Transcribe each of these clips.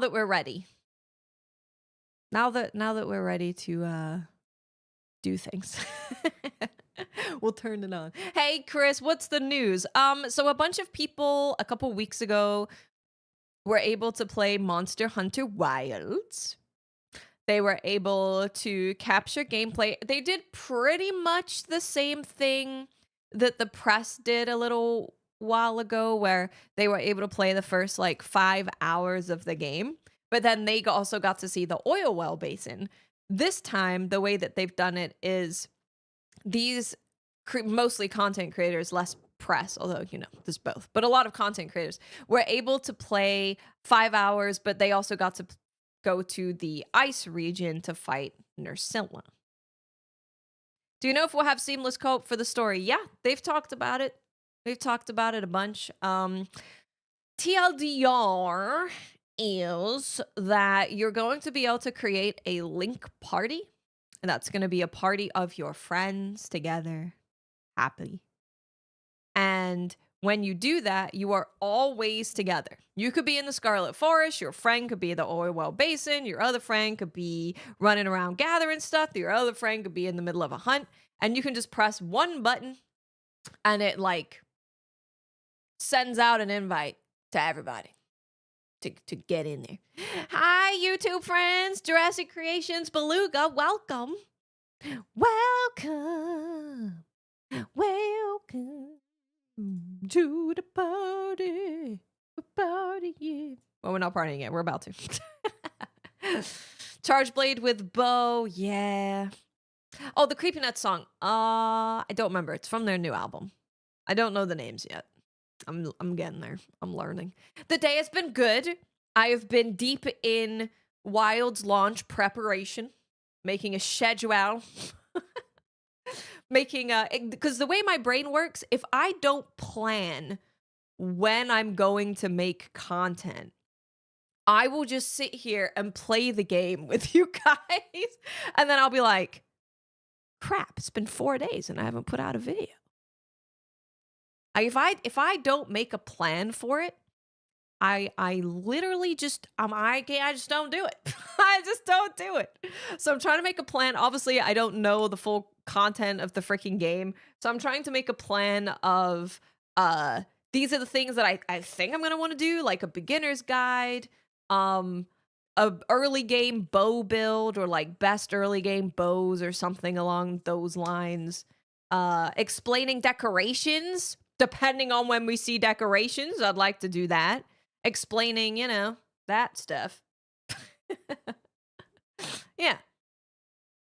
that we're ready. Now that we're ready to do things. We'll turn it on. Hey Chris, what's the news? So a bunch of people a couple weeks ago were able to play Monster Hunter Wilds. They were able to capture gameplay. They did pretty much the same thing that the press did a little while ago, where they were able to play the first like 5 hours of the game, but then they also got to see the oil well basin. This time, the way that they've done it is these mostly content creators, less press, although, you know, there's both, but a lot of content creators were able to play 5 hours, but they also got to go to the ice region to fight Nerscylla. Do you know if we'll have seamless co-op for the story? Yeah, they've talked about it. They've talked about it a bunch. TLDR is that you're going to be able to create a link party, and that's going to be a party of your friends together, happy. And when you do that, you are always together. You could be in the Scarlet Forest, your friend could be in the oil well basin, your other friend could be running around gathering stuff, your other friend could be in the middle of a hunt, and you can just press one button and it like sends out an invite to everybody to get in there. Hi, YouTube friends, Jurassic Creations Beluga, welcome. Welcome. Welcome to the party. Partying. Well, we're not partying yet. We're about to. Charge Blade with bow. Yeah. Oh, the Creepy Nuts song. I don't remember. It's from their new album. I don't know the names yet. I'm getting there. I'm learning. The day has been good. I have been deep in Wild's launch preparation, making a schedule. Making because the way my brain works, if I don't plan when I'm going to make content, I will just sit here and play the game with you guys, and then I'll be like, crap, it's been 4 days and I haven't put out a video. If I don't make a plan for it, I literally just I just don't do it. I just don't do it. So I'm trying to make a plan. Obviously, I don't know the full content of the freaking game. So I'm trying to make a plan of these are the things that I think I'm gonna want to do, like a beginner's guide, a early game bow build, or like best early game bows or something along those lines. Explaining decorations, depending on when we see decorations, I'd like to do that. Explaining, you know, that stuff. Yeah.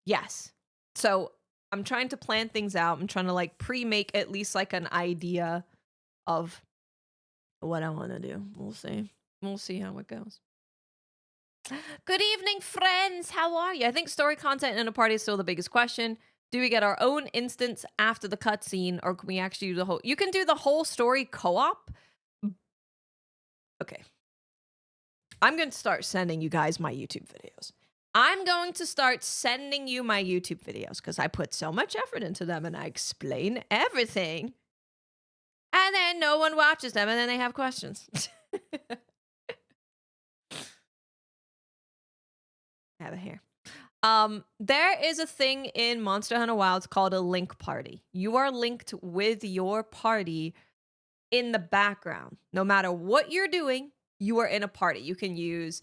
Yes. So I'm trying to plan things out. I'm trying to like pre-make at least like an idea of what I want to do. We'll see. We'll see how it goes. Good evening, friends. How are you? I think story content in a party is still the biggest question. Do we get our own instance after the cutscene, or can we actually do the whole... You can do the whole story co-op. Okay. I'm going to start sending you guys my YouTube videos. I'm going to start sending you my YouTube videos because I put so much effort into them and I explain everything. And then no one watches them and then they have questions. I have it here. There is a thing in Monster Hunter Wilds called a link party. You are linked with your party in the background. No matter what you're doing, you are in a party. You can use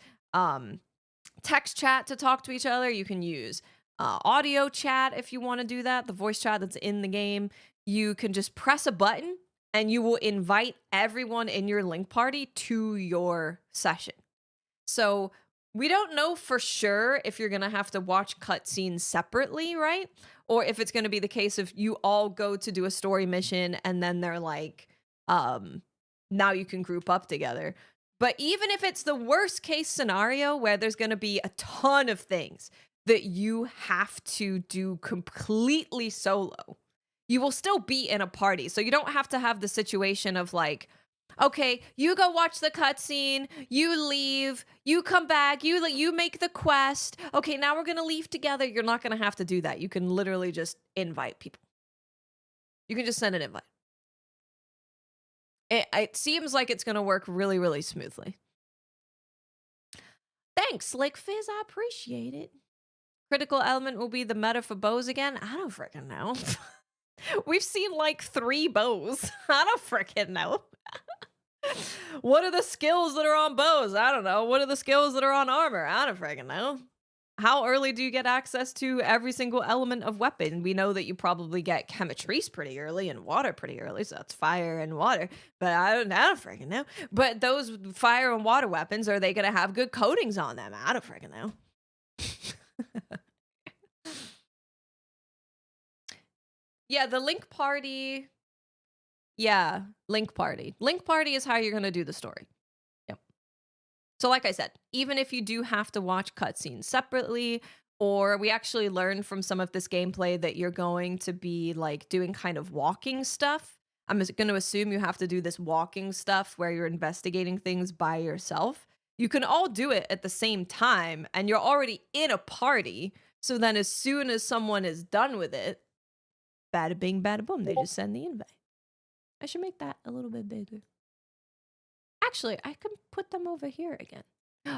text chat to talk to each other. You can use audio chat if you want to do that, the voice chat that's in the game. You can just press a button and you will invite everyone in your link party to your session. So we don't know for sure if you're going to have to watch cutscenes separately, right? Or if it's going to be the case of you all go to do a story mission and then they're like, now you can group up together. But even if it's the worst case scenario where there's going to be a ton of things that you have to do completely solo, you will still be in a party. So you don't have to have the situation of like, okay, you go watch the cutscene, you leave, you come back, you make the quest. Okay, now we're going to leave together. You're not going to have to do that. You can literally just invite people. You can just send an invite. It seems like it's going to work really, really smoothly. Thanks, Slick Fizz. I appreciate it. Critical element will be the meta for bows again. I don't freaking know. We've seen like 3 bows. I don't freaking know. What are the skills that are on bows? I don't know. What are the skills that are on armor? I don't freaking know. How early do you get access to every single element of weapon? We know that you probably get chemistries pretty early and water pretty early, so that's fire and water. But I don't freaking know. But those fire and water weapons, are they going to have good coatings on them? I don't freaking know. Yeah, the Link Party. Yeah, Link Party. Link Party is how you're going to do the story. Yep. So like I said, even if you do have to watch cutscenes separately, or we actually learned from some of this gameplay that you're going to be like doing kind of walking stuff. I'm going to assume you have to do this walking stuff where you're investigating things by yourself. You can all do it at the same time, and you're already in a party. So then as soon as someone is done with it, bada bing, bada boom, they just send the invite. I should make that a little bit bigger. Actually, I can put them over here again.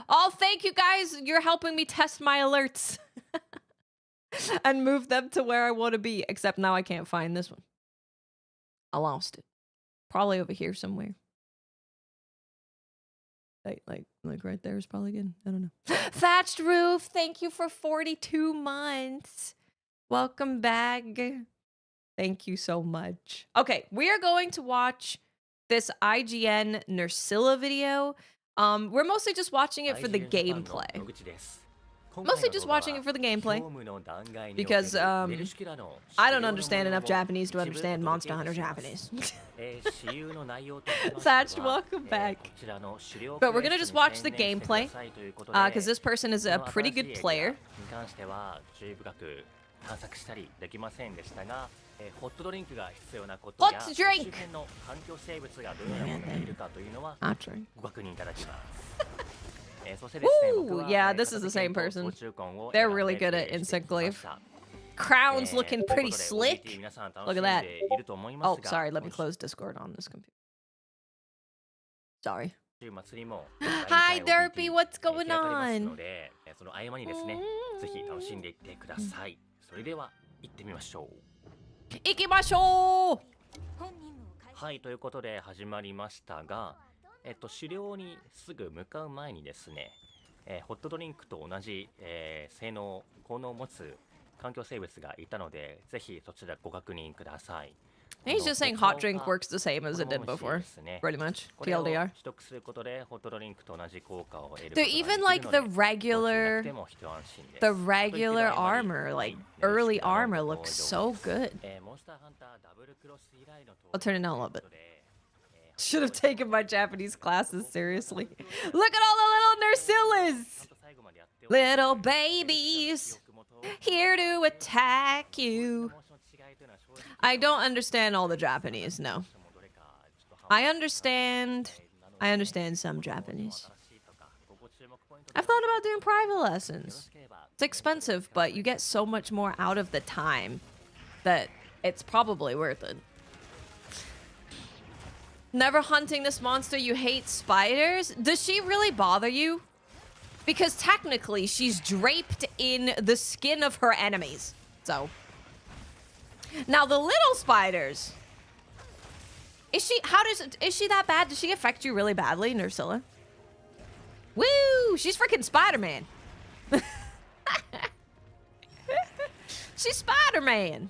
Oh, thank you guys. You're helping me test my alerts. And move them to where I want to be. Except now I can't find this one. I lost it. Probably over here somewhere. Like right there is probably good. I don't know. Thatched Roof, thank you for 42 months. Welcome back. Thank you so much. Okay, we are going to watch this IGN Nerscylla video. We're mostly just watching it for the gameplay. Mostly just watching it for the gameplay. Because, I don't understand enough Japanese to understand Monster Hunter Japanese. Thatched, welcome back. But we're gonna just watch the gameplay. Because this person is a pretty good player. Hot drink. Hot drink. Ooh, yeah, this is the same person. They're really good at Insect Glaive. Crown's looking pretty slick. Look at that. Oh, sorry, let me close Discord on this computer. Sorry. Hi, Derpy, what's going on? Ikimashou! はい、ということで始まりましたが、狩猟にすぐ向かう前にですね、ホットドリンクと同じ、性能、効能を持つ環境生物がいたので、ぜひそちらご確認ください。 He's just saying hot drink works the same as it did before, pretty much. TLDR. They're even like the regular armor, like early armor looks so good. I'll turn it down a little bit. Should have taken my Japanese classes seriously. Look at all the little Nerscyllas! Little babies, here to attack you. I don't understand all the Japanese, no. I understand some Japanese. I've thought about doing private lessons. It's expensive, but you get so much more out of the time that it's probably worth it. Never hunting this monster, you hate spiders? Does she really bother you? Because technically, she's draped in the skin of her enemies, so... Now the little spiders. Is she that bad? Does she affect you really badly, Nerscylla? Woo! She's freaking Spider-Man. She's Spider-Man.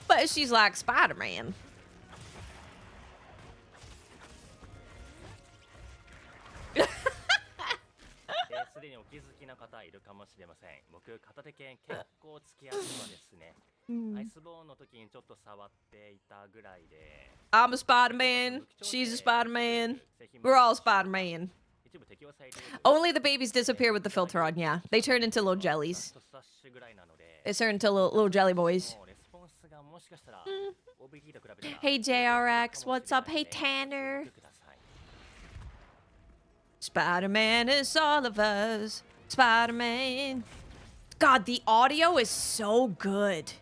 But she's like Spider-Man. I'm a Spider-Man. She's a Spider-Man. We're all Spider-Man. Only the babies disappear with the filter on, yeah. They turn into little jellies. They turn into little jelly boys. Hey, JRX, what's up? Hey, Tanner. Spider-Man is all of us. Spider-Man. God, the audio is so good.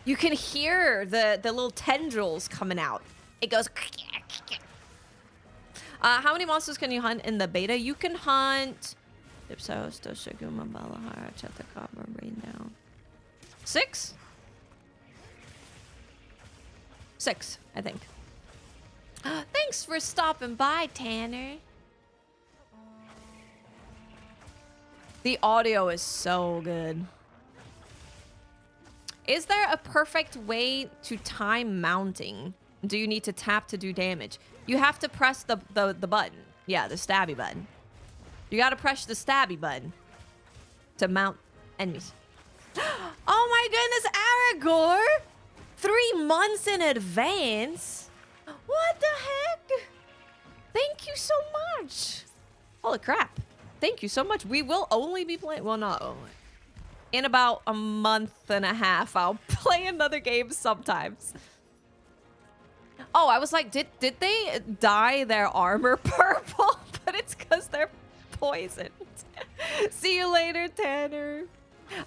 You can hear the little tendrils coming out. It goes... How many monsters can you hunt in the beta? You can hunt Dipso, Stoshiguma, Balahara, Chetakaba, Rain Down. 6? 6, I think. Thanks for stopping by, Tanner. The audio is so good. Is there a perfect way to time mounting? Do you need to tap to do damage? You have to press the button. Yeah, the stabby button. You gotta press the stabby button to mount enemies. Oh my goodness, Aragorn! 3 months in advance? What the heck? Thank you so much. Holy crap. Thank you so much. We will only be playing, well, not only. In about a month and a half, I'll play another game sometimes. Oh, I was like, did they dye their armor purple? But it's because they're poisoned. See you later, Tanner.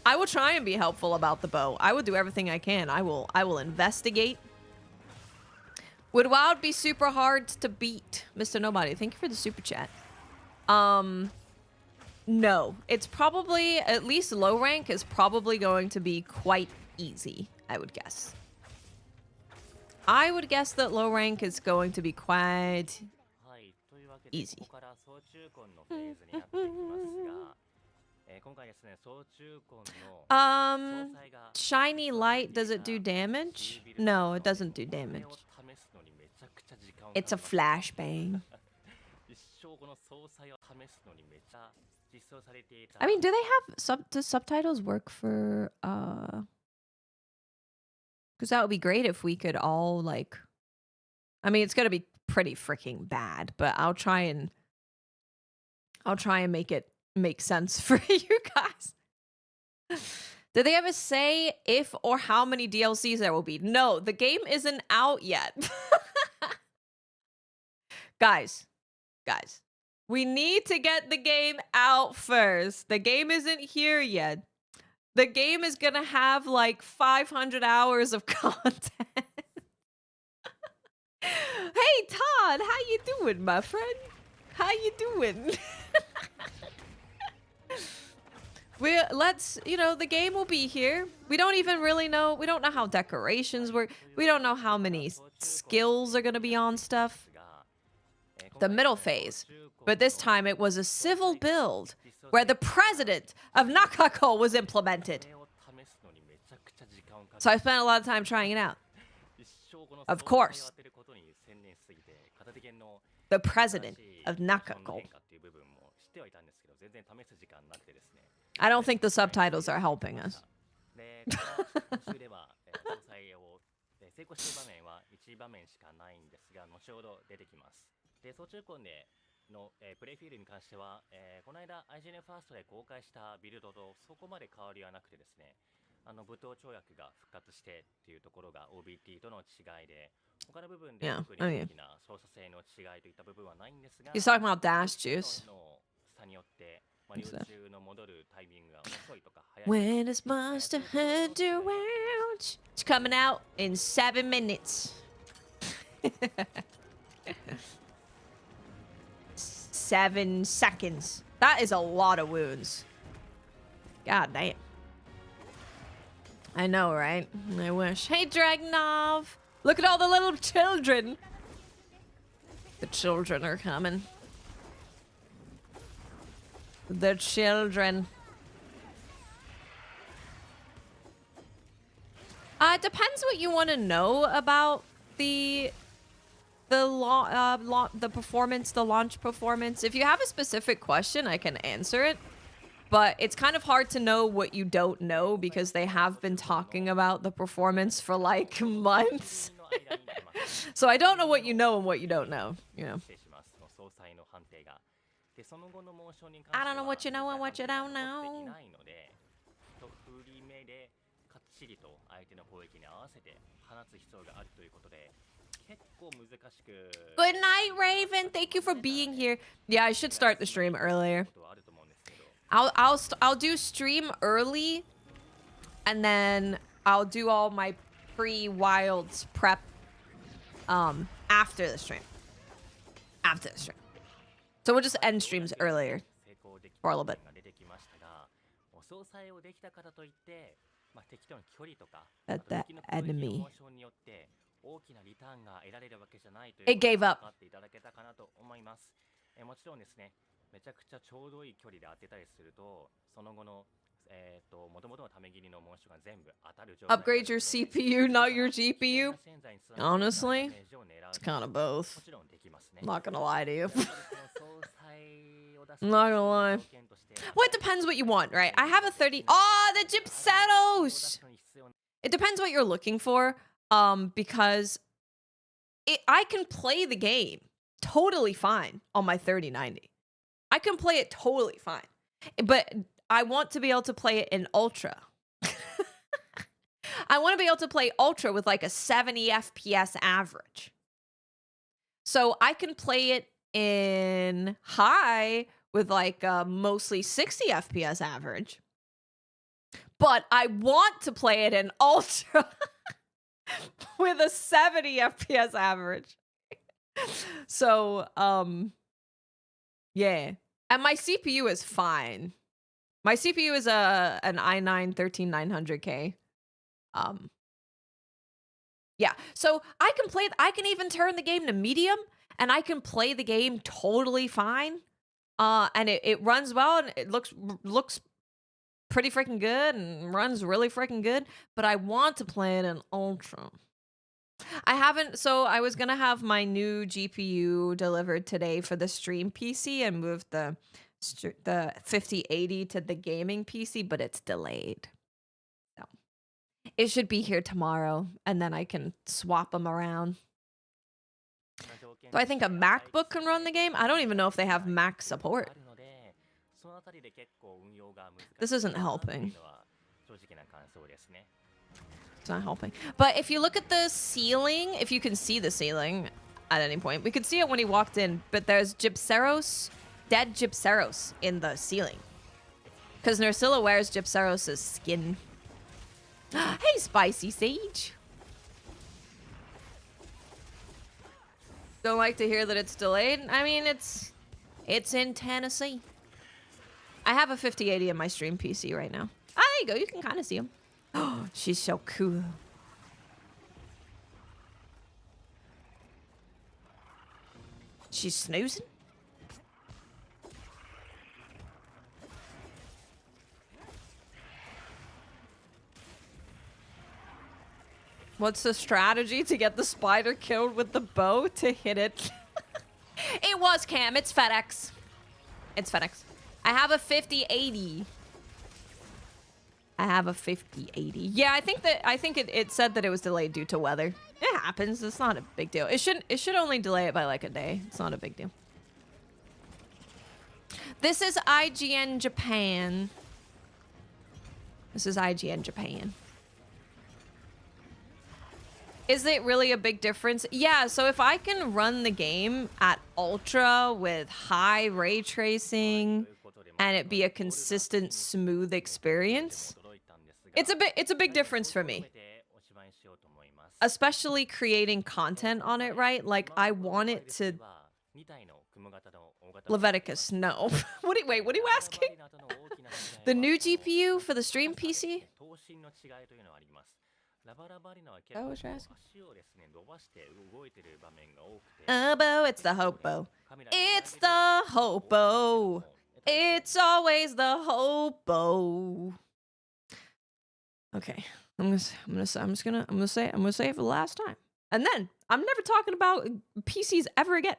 I will try and be helpful about the bow. I will do everything I can. I will investigate. Would WoW be super hard to beat? Mr. Nobody, thank you for the super chat. No. It's probably, at least low rank, is probably going to be quite easy, I would guess. I would guess that low rank is going to be quite easy. Shiny light, does it do damage? No, it doesn't do damage. It's a flashbang. I mean, do they have do subtitles work for because that would be great if we could all like, I mean, it's gonna be pretty freaking bad, but I'll try and make it make sense for you guys. Did they ever say if or how many DLCs there will be? No, the game isn't out yet. Guys, we need to get the game out first. The game isn't here yet. The game is gonna have like 500 hours of content. Hey Todd, how you doing, my friend? How you doing? Let's, you know, the game will be here. We don't even really know. We don't know how decorations work. We don't know how many skills are gonna be on stuff. The middle phase. But this time it was a civil build where the president of Nakako was implemented. So I spent a lot of time trying it out. Of course. The president of Nakako. I don't think the subtitles are helping us. Yeah. Oh, yeah. He's talking about dash juice. When is Monster Hunter out? It's coming out in 7 minutes. 7 seconds. That is a lot of wounds. God damn. I know, right? I wish. Hey, Dragnov. Look at all the little children. The children are coming. The children. It depends what you want to know about the performance, the launch performance. If you have a specific question, I can answer it. But it's kind of hard to know what you don't know because they have been talking about the performance for like months. So I don't know what you know and what you don't know, you know. I don't know what you know and what you don't know. Good night, Raven. Thank you for being here. Yeah, I should start the stream earlier. I'll do stream early, and then I'll do all my pre-wilds prep after the stream. After the stream. So we'll just end streams earlier for a little bit. At the enemy. It gave up. もちろんですね、めちゃくちゃちょうどいい距離で当てたりすると、その後の元々のため切りのモンストが全部当たる状態。Upgrade your CPU, not your GPU. Honestly, it's kind of both. I'm not gonna lie to you. I'm not gonna lie. Well, it depends what you want, right? I have a 30. Oh, the Gypseros! It depends what you're looking for. Because I can play the game totally fine on my 3090. I can play it totally fine. But I want to be able to play it in Ultra. I want to be able to play Ultra with like a 70 FPS average. So I can play it in high with like a mostly 60 FPS average. But I want to play it in Ultra with a 70 FPS average. So, yeah. And my CPU is fine. My CPU is an i9 13900K. Yeah. So I can even turn the game to medium and I can play the game totally fine. And it runs well and it looks pretty freaking good and runs really freaking good, but I want to play it in Ultra. So I was gonna have my new GPU delivered today for the stream PC and move the 5080 to the gaming PC, but it's delayed. So it should be here tomorrow, and then I can swap them around. So I think a MacBook can run the game. I don't even know if they have Mac support. This isn't helping. It's not helping. But if you look at the ceiling, if you can see the ceiling at any point, we could see it when he walked in, but there's Gypseros, dead Gypseros in the ceiling. Because Nerscylla wears Gypseros' skin. Hey, Spicy Sage. Don't like to hear that it's delayed. I mean, it's in Tennessee. I have a 5080 in my stream PC right now. Ah, there you go. You can kind of see him. Oh, she's so cool. She's snoozing. What's the strategy to get the spider killed with the bow to hit it? It was Cam. It's FedEx. It's FedEx. I have a 5080. I have a 5080. Yeah, I think it said that it was delayed due to weather. It happens. It's not a big deal. It should only delay it by like a day. It's not a big deal. This is IGN Japan. This is IGN Japan. Is it really a big difference? Yeah, so if I can run the game at ultra with high ray tracing and it be a consistent smooth experience, it's a big difference for me. Especially creating content on it, right? Like I want it to Leviticus, no. Wait, what are you asking? The new GPU for the stream PC? Oh, what you're asking? Bo, it's the hopo. It's the hopo. It's always the hopo. Okay, I'm gonna say it for the last time, and then I'm never talking about PCs ever again.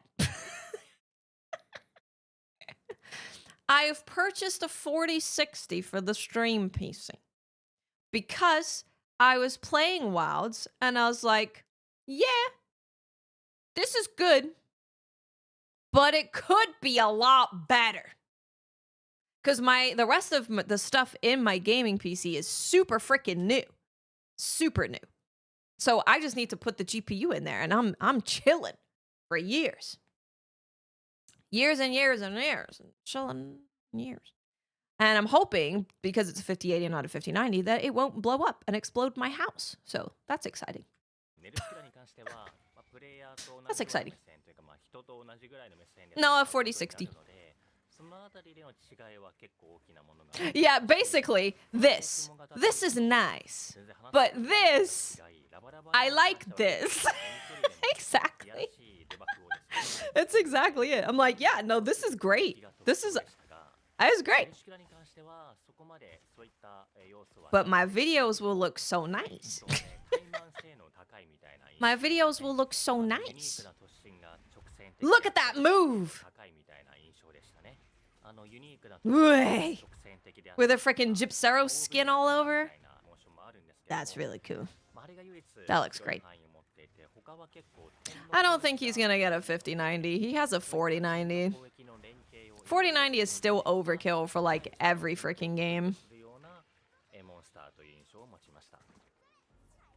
I have purchased a 4060 for the stream PC because I was playing Wilds and I was like, yeah, this is good, but it could be a lot better. Because the rest of the stuff in my gaming PC is super freaking new. Super new. So I just need to put the GPU in there and I'm chilling for years. Years and years and years. And chilling years. And I'm hoping, because it's a 5080 and not a 5090, that it won't blow up and explode my house. So that's exciting. That's exciting. 人と同じぐらいの目線で No, a 戦うことになる 4060. ので、そのあたりでの違いは結構大きなものが Yeah, basically, this. This is nice. But this, I like this. Exactly. It's exactly it. I'm like, yeah, no, this is great. This is great. シュラに関してはそこまでそういった要素は But my videos will look so nice. 対マン性の高いみたいな My videos will look so ユニーク nice. な突進が直線的 Look at that move. 高いみたいな印象でしたね。ユニークな Way. 直線的であったり With a freaking Gypsero skin all over. みたいなモーションもあるんですけども That's really cool. あれが唯一 That looks great. 範囲を持っていて他は結構 I don't think he's gonna get a 5090. He has a 4090. 攻撃の連携を 4090 is still overkill for like every freaking game. するようなモンスターという印象を持ちました。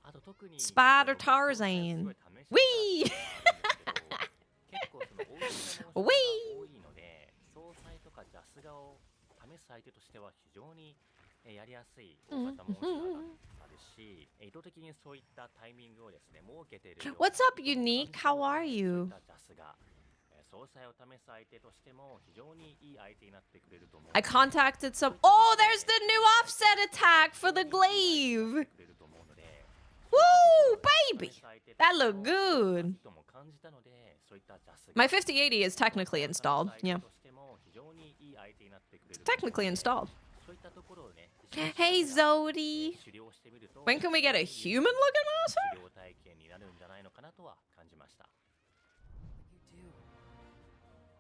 あと特に Spider Tarzan. Wee! 結構その大きなモンスターが Wee! 多いので、総裁とかジャスガを試す相手としては非常にやりやすい大型モンスターだったですし、意図的にそういったタイミングをですね、設けているような What's up, Unique? How are you? ジャスが総裁を試す相手としても非常にいい相手になってくれると思う。 I contacted some. Oh, there's the new offset attack for the glaive. くれると思うので、 Woo, baby. That looked good. とも感じたので、そういったジャスが My 5080 is technically installed. Yeah, としても非常にいい相手になってくれる。 technically installed. そういったところをね、 Hey, Zodi. 狩猟してみると When can we get a human looking monster? 狩猟体験になるんじゃないのかなとは感じました。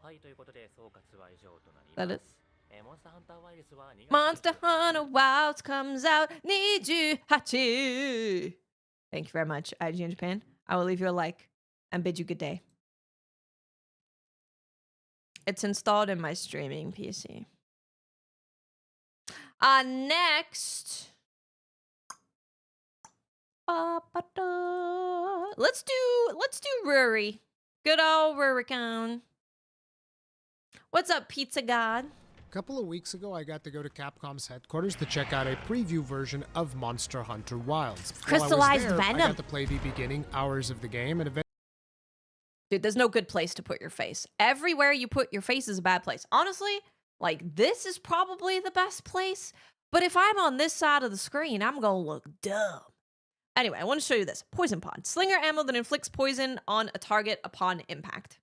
はい、ということで総括は以上となり That ま it? す。モンスターハンターワイルスは2月 Monster Hunter Wilds comes out 28. Thank you very much, IG in Japan. I will leave you a like and bid you good day. It's installed in my streaming PC. Next. Let's do Ruri. Good old Ruricon. What's up, Pizza God? A couple of weeks ago, I got to go to Capcom's headquarters to check out a preview version of Monster Hunter Wilds. Crystallized While I was there, Venom. I got to play the beginning hours of the game, and eventually Dude, there's no good place to put your face. Everywhere you put your face is a bad place. Honestly, like, this is probably the best place. But if I'm on this side of the screen, I'm gonna look dumb. Anyway, I want to show you this. Poison Pod. Slinger ammo that inflicts poison on a target upon impact.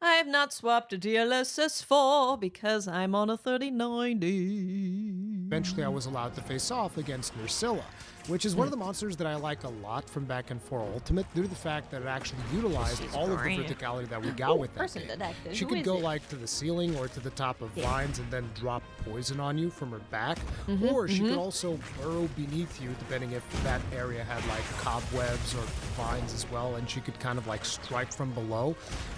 I have not swapped a DLSS4 because I'm on a 3090. I was allowed to face off against Nerscylla, which is one of the monsters that I like a lot from Back and 4 Ultimate due to the fact that it actually utilized She's all great. of the verticality that we got with that Person game. detective. She Who could is go it? like to the ceiling or to the top of Yeah. vines and then drop poison on you from her back, Mhm, or she mhm. could also burrow beneath you depending if that area had like cobwebs or vines as well, and she could kind of like strike from below,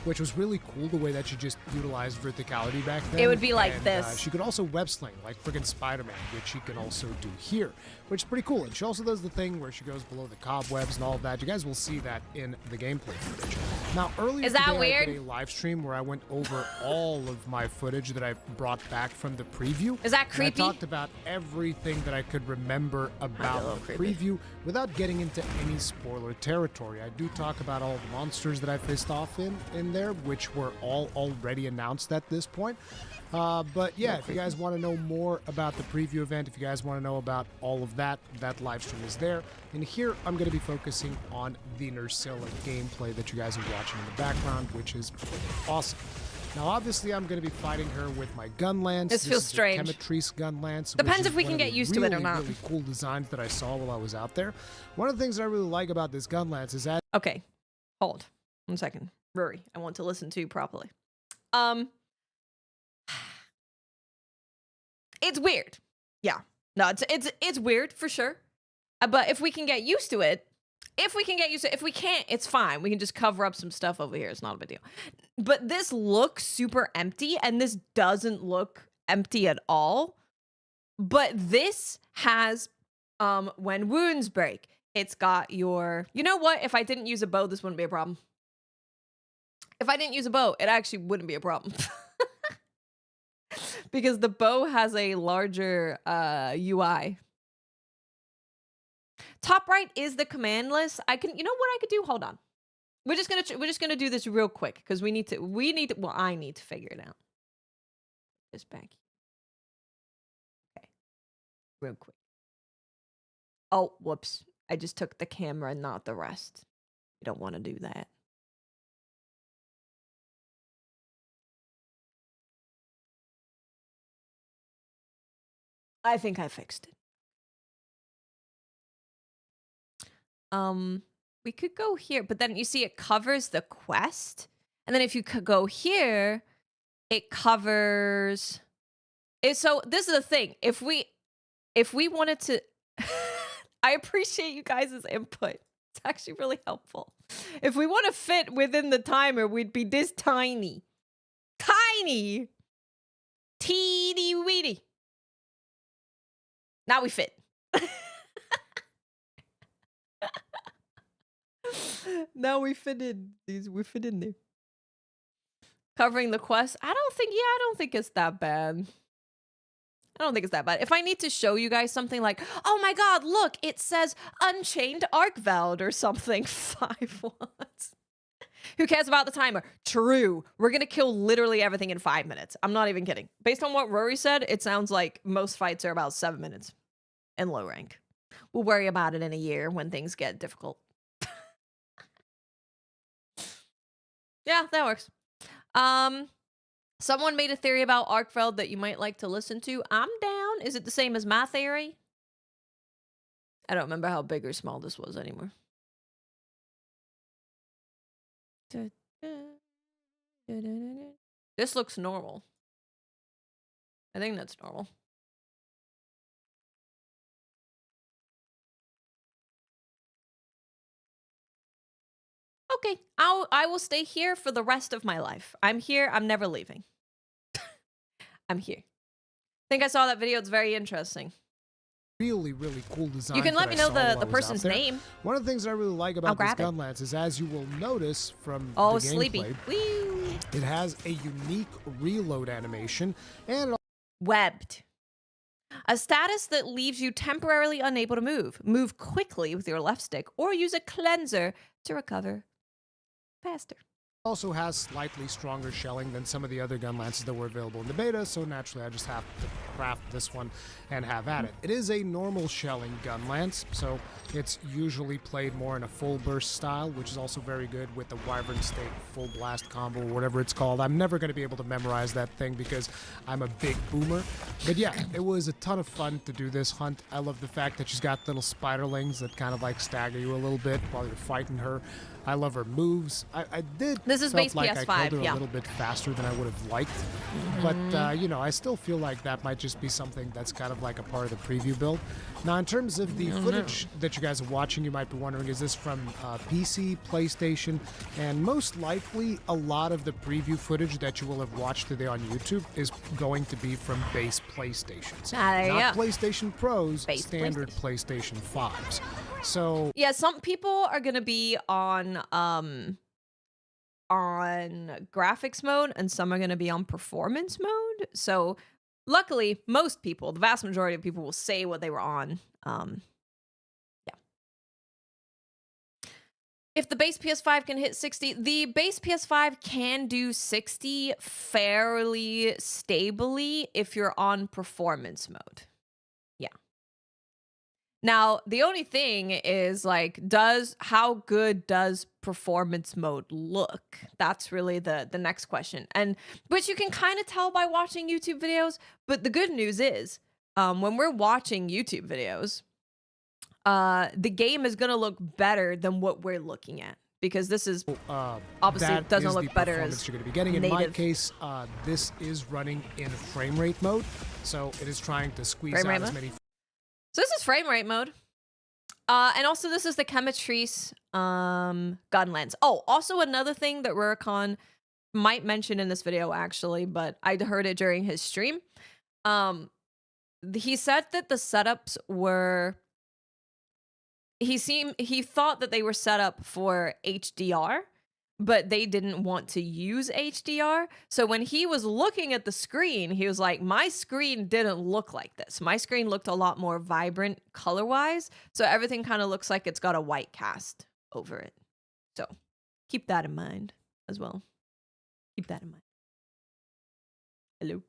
which was really cool the way that she just utilized verticality back then. It would be like And, this. she could also web sling like friggin' Spider-Man, which she can also do here, which is pretty cool. And she also does the thing where she goes below the cobwebs and all of that. You guys will see that in the gameplay footage. Now, earlier Is that today, I weird? did a live stream where I went over all of my footage that I brought back from the preview. Is that And creepy? I talked about everything that I could remember about little the creepy. preview without getting into any spoiler territory. I do talk about all the monsters that I faced off in there, which were all already announced at this point. But yeah, if you guys want to know more about the preview event, if you guys want to know about all of that, that live stream is there. And here I'm going to be focusing on the Nerscylla gameplay that you guys are watching in the background, which is awesome. Now, obviously, I'm going to be fighting her with my gun lance. This feels is the strange. Chemitrice gun lance. Depends which is if we one can of get the used to it or really, not. Really cool designs that I saw while I was out there. One of the things that I really like about this gun lance is that Okay, hold 1 second. Rory, I want to listen to you properly. It's weird. Yeah. No, it's weird for sure. But if we can get used to it, if we can't, it's fine. We can just cover up some stuff over here. It's not a big deal. But this looks super empty, and this doesn't look empty at all. But this has when wounds break. It's got your, you know what? If I didn't use a bow, this wouldn't be a problem. If I didn't use a bow, it actually wouldn't be a problem. Because the bow has a larger UI. Top right is the command list. I can, you know what I could do? Hold on. We're just gonna do this real quick because we need to, well, I need to figure it out. Just back. Okay. Real quick. Oh, whoops. I just took the camera, not the rest. You don't want to do that. I think I fixed it. We could go here, but then you see it covers the quest. And then if you could go here, it covers it. So this is the thing. If we wanted to I appreciate you guys' input. It's actually really helpful. If we want to fit within the timer, we'd be this tiny. Tiny. Teeny weeny. Now we fit. Now we fit in these. We fit in there. Covering the quest. I don't think it's that bad. I don't think it's that bad. If I need to show you guys something like, oh my god, look, it says Unchained Arkveld or something. 5 watts. Who cares about the timer? True. We're gonna kill literally everything in 5 minutes. I'm not even kidding. Based on what Rory said, it sounds like most fights are about 7 minutes in low rank. We'll worry about it in a year when things get difficult. Yeah, that works. Someone made a theory about Arkveld that you might like to listen to. I'm down. Is it the same as my theory? I don't remember how big or small this was anymore. This looks normal. I think that's normal. Okay, I will stay here for the rest of my life. I'm here. I'm never leaving. I'm here. I think I saw that video. It's very interesting. Really, really cool design. You can let me know the person's name. One of the things I really like about this gun lance is, as you will notice from the gameplay, sleepy. It has a unique reload animation and webbed. A status that leaves you temporarily unable to move. Move quickly with your left stick or use a cleanser to recover faster. Also has slightly stronger shelling than some of the other gun lances that were available in the beta, so naturally I just have to craft this one and have at it. It is a normal shelling gun lance, so it's usually played more in a full burst style, which is also very good with the Wyvern State full blast combo, or whatever it's called. I'm never going to be able to memorize that thing because I'm a big boomer. But yeah, it was a ton of fun to do this hunt. I love the fact that she's got little spiderlings that kind of like stagger you a little bit while you're fighting her. I love her moves. I did. This is base like PS5. I killed her a little bit faster than I would have liked, but you know, I still feel like that might just be something that's kind of like a part of the preview build. Now, in terms of the footage that you guys are watching, you might be wondering: is this from PC, PlayStation? And most likely, a lot of the preview footage that you will have watched today on YouTube is going to be from base PlayStations, not PlayStation Pros, standard PlayStation 5s. So yeah, some people are gonna be on graphics mode and some are gonna be on performance mode. So luckily, most people, the vast majority of people, will say what they were on. Yeah. If the base PS5 can hit 60, the base PS5 can do 60 fairly stably if you're on performance mode. Yeah. Now, the only thing is, like, how good does performance mode look? That's really the next question. And which you can kind of tell by watching YouTube videos, but the good news is, when we're watching YouTube videos, the game is going to look better than what we're looking at, because this is obviously it doesn't look better as you're going to be getting. In my case, this is running in frame rate mode, so it is trying to squeeze out as many. So this is frame rate mode. And also this is the Chemitrice gun lens. Oh, also another thing that Rurikon might mention in this video, actually, but I heard it during his stream. He said that the setups were... He thought that they were set up for HDR, but they didn't want to use HDR. So when he was looking at the screen, he was like, my screen didn't look like this. My screen looked a lot more vibrant color-wise. So everything kind of looks like it's got a white cast over it. So keep that in mind as well. Keep that in mind. Hello.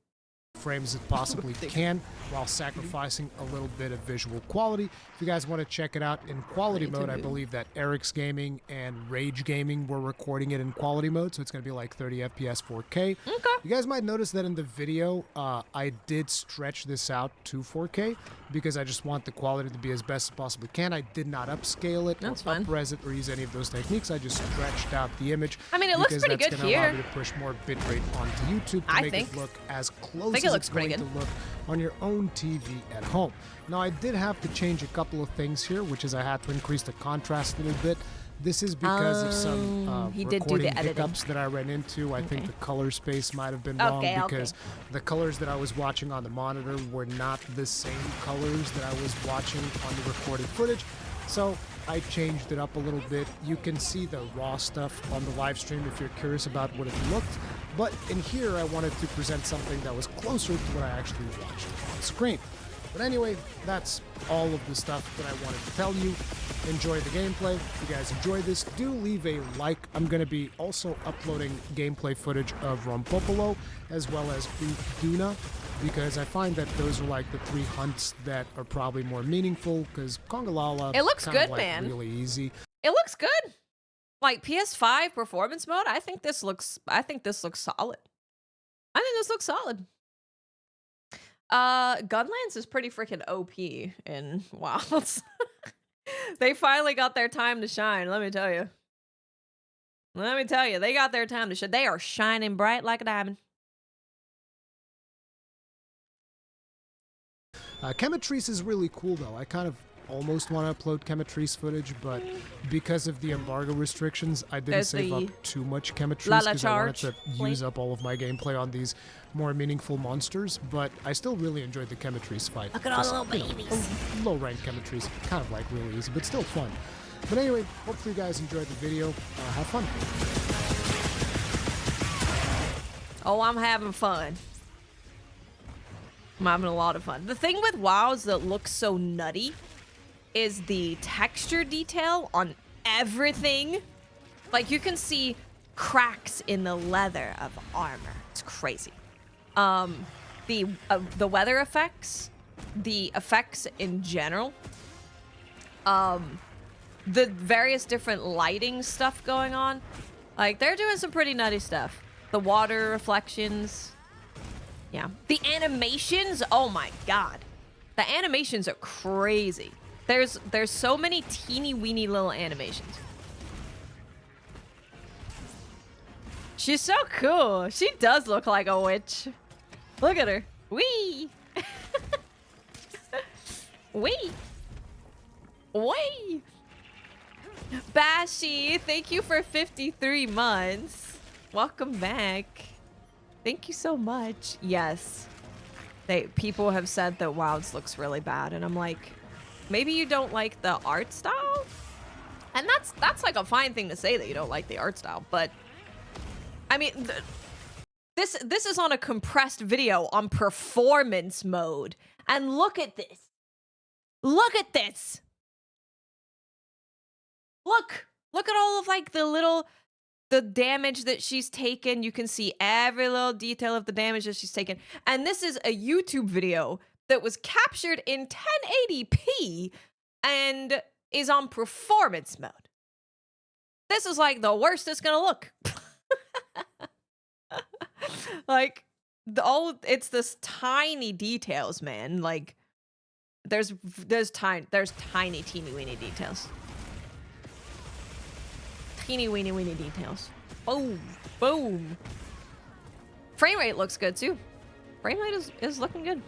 Frames it possibly can while sacrificing a little bit of visual quality. If you guys want to check it out in quality mode, I believe that Eric's Gaming and Rage Gaming were recording it in quality mode, so it's going to be like 30 FPS 4K. Okay. You guys might notice that in the video, I did stretch this out to 4K because I just want the quality to be as best as possibly can. I did not upscale it That's or fine. up-res it or use any of those techniques. I just stretched out the image. I mean, it looks because pretty that's good gonna allow here. me to push more bitrate onto YouTube to I make think. it look as close think it as looks it's going pretty to good. look on your own TV at home. Now, I did have to change a couple of things here, which is I had to increase the contrast a little bit. This is because of some he did do recording the editing. hiccups that I ran into. I think the color space might have been wrong because the colors that I was watching on the monitor were not the same colors that I was watching on the recorded footage. So I changed it up a little bit. You can see the raw stuff on the live stream if you're curious about what it looked. But in here, I wanted to present something that was closer to what I actually watched on screen. But anyway, that's all of the stuff that I wanted to tell you. Enjoy the gameplay. If you guys enjoy this, do leave a like. I'm going to be also uploading gameplay footage of Rompopolo as well as Duna, because I find that those are like the 3 hunts that are probably more meaningful, because Kongalala It looks kind of good, like man. really easy. It looks good. Like PS5 performance mode, I think this looks solid. I think this looks solid. Gunlance is pretty freaking OP in Wilds. They finally got their time to shine, let me tell you. They got their time to shine. They are shining bright like a diamond. Chemitrice is really cool, though. I kind of almost want to upload Chemitrice footage, but because of the embargo restrictions, I didn't There's save the up too much Chemitrice Lala because I wanted charge to use up all of my gameplay on these more meaningful monsters, but I still really enjoyed the Chemitrice fight. Look at all the little babies. Low-rank Chemitrice, kind of like really easy, but still fun. But anyway, hopefully you guys enjoyed the video. Have fun. Oh, I'm having fun. I'm having a lot of fun. The thing with WoWs that looks so nutty is the texture detail on everything. Like, you can see cracks in the leather of armor. It's crazy. The weather effects, the effects in general, the various different lighting stuff going on. Like, they're doing some pretty nutty stuff. The water reflections. Yeah. The animations, oh my god. The animations are crazy. There's so many teeny weeny little animations. She's so cool. She does look like a witch. Look at her. Wee. Wee. Wee. Bashi, thank you for 53 months. Welcome back. Thank you so much. Yes. People have said that Wilds looks really bad, and I'm like, maybe you don't like the art style? And that's like a fine thing to say, that you don't like the art style, but I mean, this is on a compressed video on performance mode. And look at this. Look at this. Look at all of like the damage that she's taken. You can see every little detail of the damage that she's taken. And this is a YouTube video that was captured in 1080p and is on performance mode. This is like the worst it's gonna look. Like, it's this tiny details, man. Like, there's tiny teeny weeny details. Teeny weeny weeny details. Boom, boom. Frame rate looks good too. Frame rate is looking good.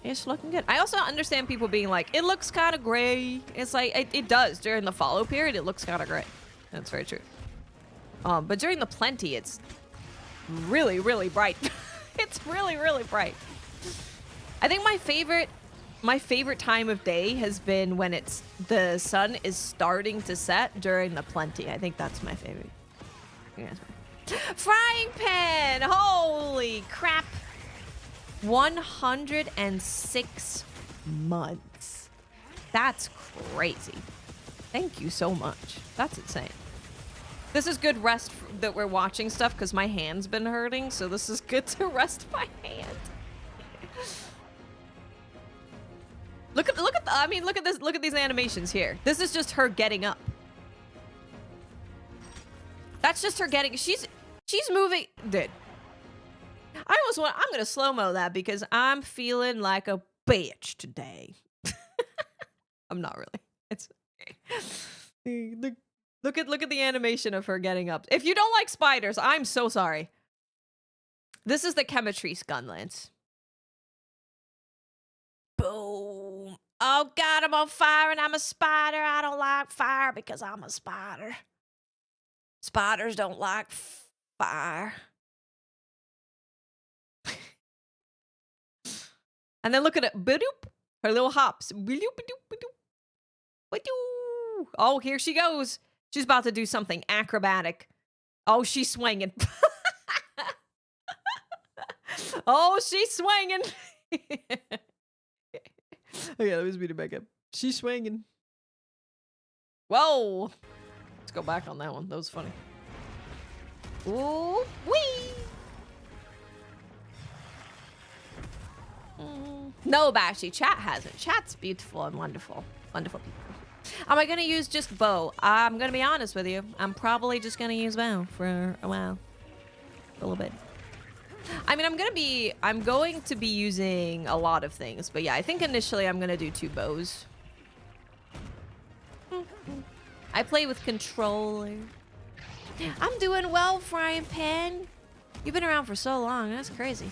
It's looking good. I also understand people being like, it looks kind of gray. It's like, it does. During the follow period, it looks kind of gray. That's very true. But during the plenty, it's really, really bright. It's really, really bright. I think my favorite my favorite time of day has been when the sun is starting to set during the plenty. I think that's my favorite. Yeah. Frying pan! Holy crap! 106 months. That's crazy. Thank you so much. That's insane. This is good rest that we're watching stuff because my hand's been hurting, so this is good to rest my hand. Look at this. Look at these animations here. This is just her getting up. That's just her getting. She's moving. Dude, I'm gonna slow-mo that because I'm feeling like a bitch today. I'm not really. It's look at the animation of her getting up. If you don't like spiders, I'm so sorry. This is the chemistry gun, Lance. Boom. Oh God, I'm on fire and I'm a spider. I don't like fire because I'm a spider. Spiders don't like fire. And then look at it. Ba-doop. Her little hops. Ba-doop, ba-doop, ba-doop. Ba-doop. Oh, here she goes. She's about to do something acrobatic. Oh, she's swinging. Oh, she's swinging. Okay, let me speed it back up. She's swinging. Whoa. Let's go back on that one. That was funny. Ooh, wee. No, Bashy, chat hasn't. Chat's beautiful and wonderful. Wonderful people. Am I going to use just bow? I'm going to be honest with you. I'm probably just going to use bow for a while. A little bit. I mean, I'm going to be using a lot of things. But yeah, I think initially I'm going to do 2 bows. I play with controller. I'm doing well, Frying Pan. You've been around for so long. That's crazy.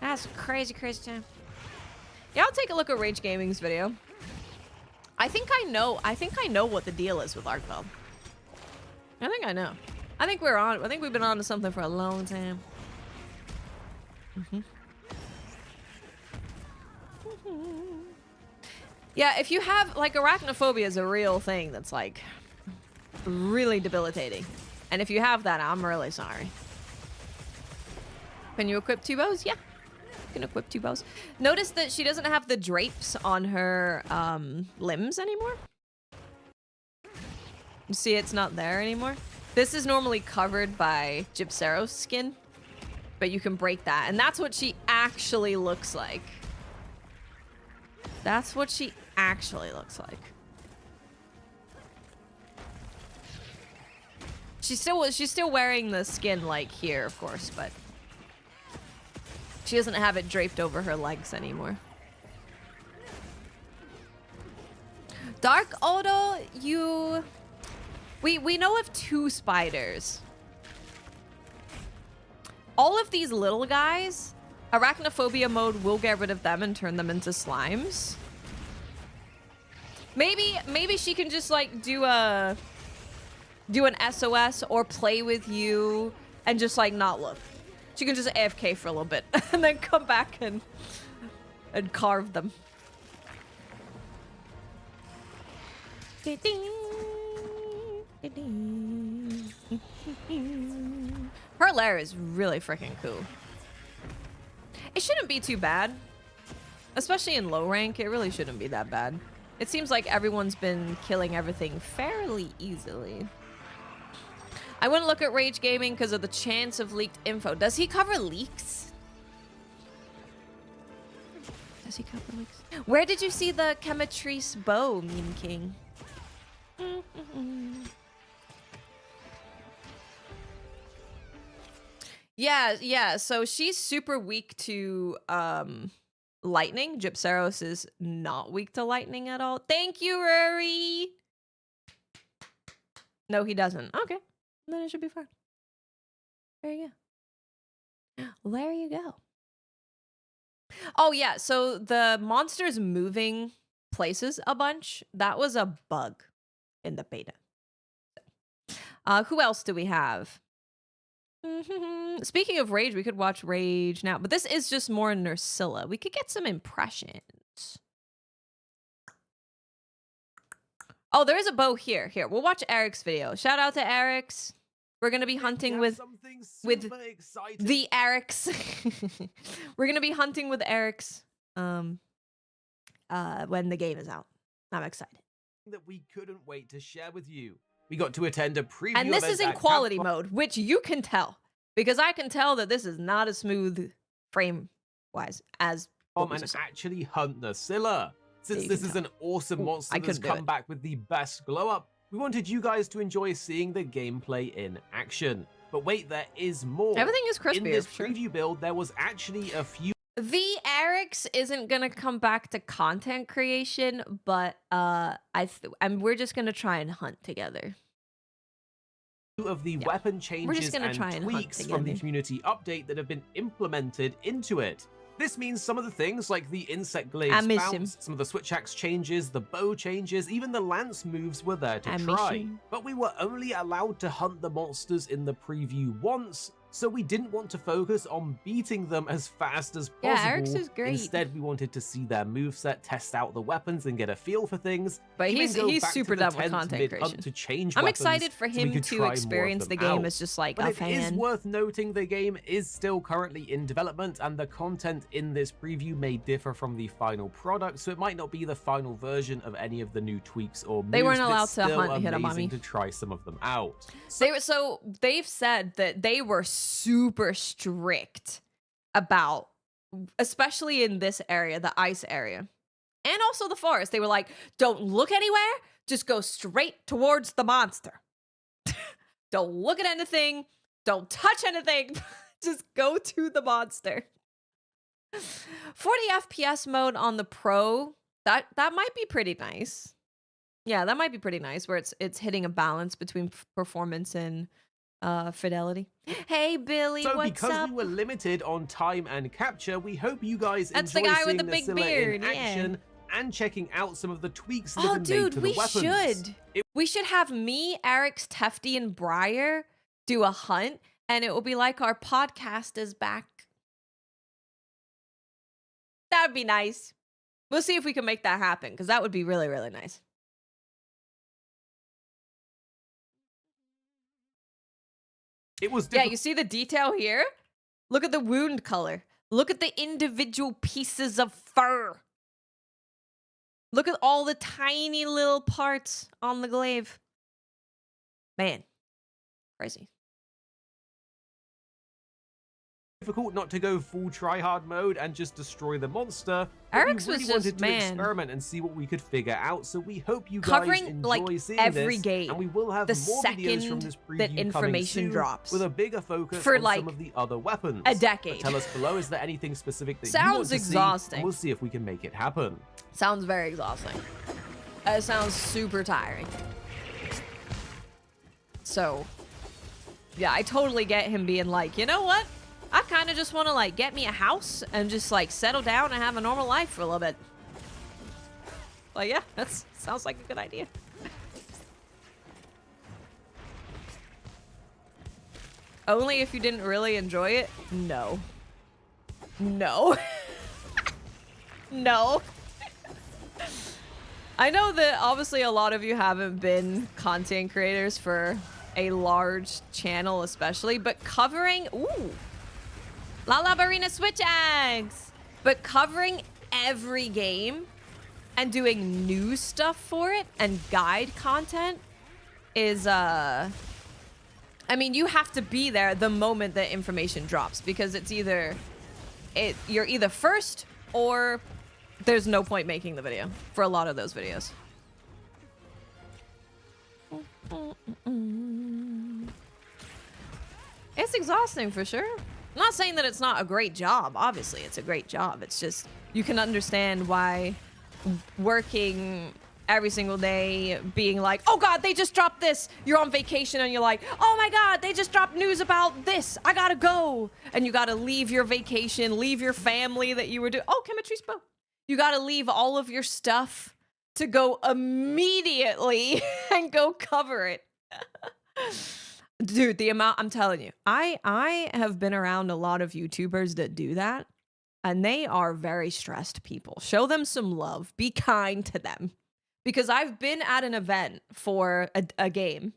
That's a crazy, crazy time. Yeah, I'll take a look at Rage Gaming's video. I think I know what the deal is with Arkveld. I think I know. I think we've been on to something for a long time. Yeah, if you have, like, arachnophobia is a real thing that's, like, really debilitating. And if you have that, I'm really sorry. Can you equip 2 bows? Yeah. Can equip 2 bows. Notice that she doesn't have the drapes on her limbs anymore. You see it's not there anymore? This is normally covered by Gypseros skin, but you can break that. And that's what she actually looks like. That's what she actually looks like. She's still wearing the skin like here, of course, but she doesn't have it draped over her legs anymore. Dark Odo, we know of 2 spiders. All of these little guys, arachnophobia mode will get rid of them and turn them into slimes. Maybe she can just like do an SOS or play with you and just like not look. She can just AFK for a little bit and then come back and carve them. Her lair is really freaking cool. It shouldn't be too bad. Especially in low rank, it really shouldn't be that bad. It seems like everyone's been killing everything fairly easily. I wouldn't look at Rage Gaming because of the chance of leaked info. Does he cover leaks? Does he cover leaks? Where did you see the Chemitrice bow, Mean King? Yeah, so she's super weak to lightning. Gypseros is not weak to lightning at all. Thank you, Rory. No, he doesn't. Okay. Then it should be fine. There you go. There you go. Oh, yeah. So the monsters moving places a bunch, that was a bug in the beta. Who else do we have? Speaking of Rage, we could watch Rage now, but this is just more Nerscylla. We could get some impressions. Oh, there is a bow here. Here, we'll watch Eric's video. Shout out to Eric's. We're gonna be hunting with the Eric's. We're gonna be hunting with Eric's when the game is out. I'm excited. That we couldn't wait to share with you. We got to attend a preview And this event is in at quality Capcom. mode, which you can tell because I can tell that this is not as smooth frame wise as what we And just saw. actually hunt Nerscylla. Since you this can is tell. an awesome Ooh, monster I that's couldn't do come it. back with the best glow up, we wanted you guys to enjoy seeing the gameplay in action. But wait, there is more. Everything is crispier. In this sure. preview build, there was actually a few The Eric's isn't gonna come back to content creation, but and we're just gonna try and hunt together. of the Yeah. weapon We're just changes gonna and try and hunt tweaks from the together. community update that have been implemented into it. This means some of the things like the insect I glaives miss bounce, him. some of the switch axe changes, the bow changes, even the lance moves were there to I miss try. him. But we were only allowed to hunt the monsters in the preview once, so we didn't want to focus on beating them as fast as possible. Yeah, Eric's is great. Instead, we wanted to see their moveset, test out the weapons, and get a feel for things. But Even he's go back to super the done with tent content mid-hunt creation. to change I'm weapons excited for so we him could to try more of experience the them game out. as just like But a it is fan. worth noting the game is still currently in development, and the content in this preview may differ from the final product, so it might not be the final version of any of the new tweaks or moves. They weren't but allowed it's to still hunt amazing Hiramami. to try some of them out. They've said that they were super strict about, especially in this area, the ice area, and also the forest. They were like, don't look anywhere, just go straight towards the monster. Don't look at anything, don't touch anything, just go to the monster. 40 FPS mode on the Pro, that might be pretty nice. Yeah, that might be pretty nice, where it's hitting a balance between performance and fidelity. Hey Billy, So what's because up? we were limited on time and capture, we hope you guys That's the enjoy guy with seeing the big Nerscylla beard, in yeah. action and checking out some of the tweaks that have Oh, been made dude, to we the weapons. should. We should have me, Eric's, Tefty, and Briar do a hunt, and it will be like our podcast is back. That would be nice. We'll see if we can make that happen, because that would be really, really nice. It was Yeah, difficult. you see the detail here? Look at the wound color. Look at the individual pieces of fur. Look at all the tiny little parts on the glaive. Man, crazy. Difficult not to go full try-hard mode and just destroy the monster. But Eric's we really was wanted just, to man, experiment and see what we could figure out. So we hope you covering, guys enjoy like, seeing every this, game and we will have the more videos from second this preview that coming information soon drops with a bigger focus for, on like, some of the other weapons. a But decade. tell us below, is there anything specific that you Sounds want to exhausting. see? And we'll see if we can make it happen. Sounds very exhausting. It sounds super tiring. So, yeah, I totally get him being like, you know what? I kind of just want to, like, get me a house and just, like, settle down and have a normal life for a little bit. Like, yeah, that sounds like a good idea. Only if you didn't really enjoy it? No. No. No. I know that obviously a lot of you haven't been content creators for a large channel especially, but covering, ooh, La Barina Switch Eggs, but covering every game and doing new stuff for it and guide content is, I mean, you have to be there the moment that information drops, because it's either, you're either first or there's no point making the video for a lot of those videos. It's exhausting for sure. I'm not saying that it's not a great job. Obviously, it's a great job. It's just, you can understand why working every single day, being like, oh God, they just dropped this. You're on vacation and you're like, oh my God, they just dropped news about this. I gotta go. And you gotta leave your vacation, leave your family that you were doing. Oh, chemistry spo. You gotta leave all of your stuff to go immediately and go cover it. Dude, the amount, I'm telling you, I have been around a lot of YouTubers that do that, and they are very stressed people. Show them some love. Be kind to them. Because I've been at an event for a game,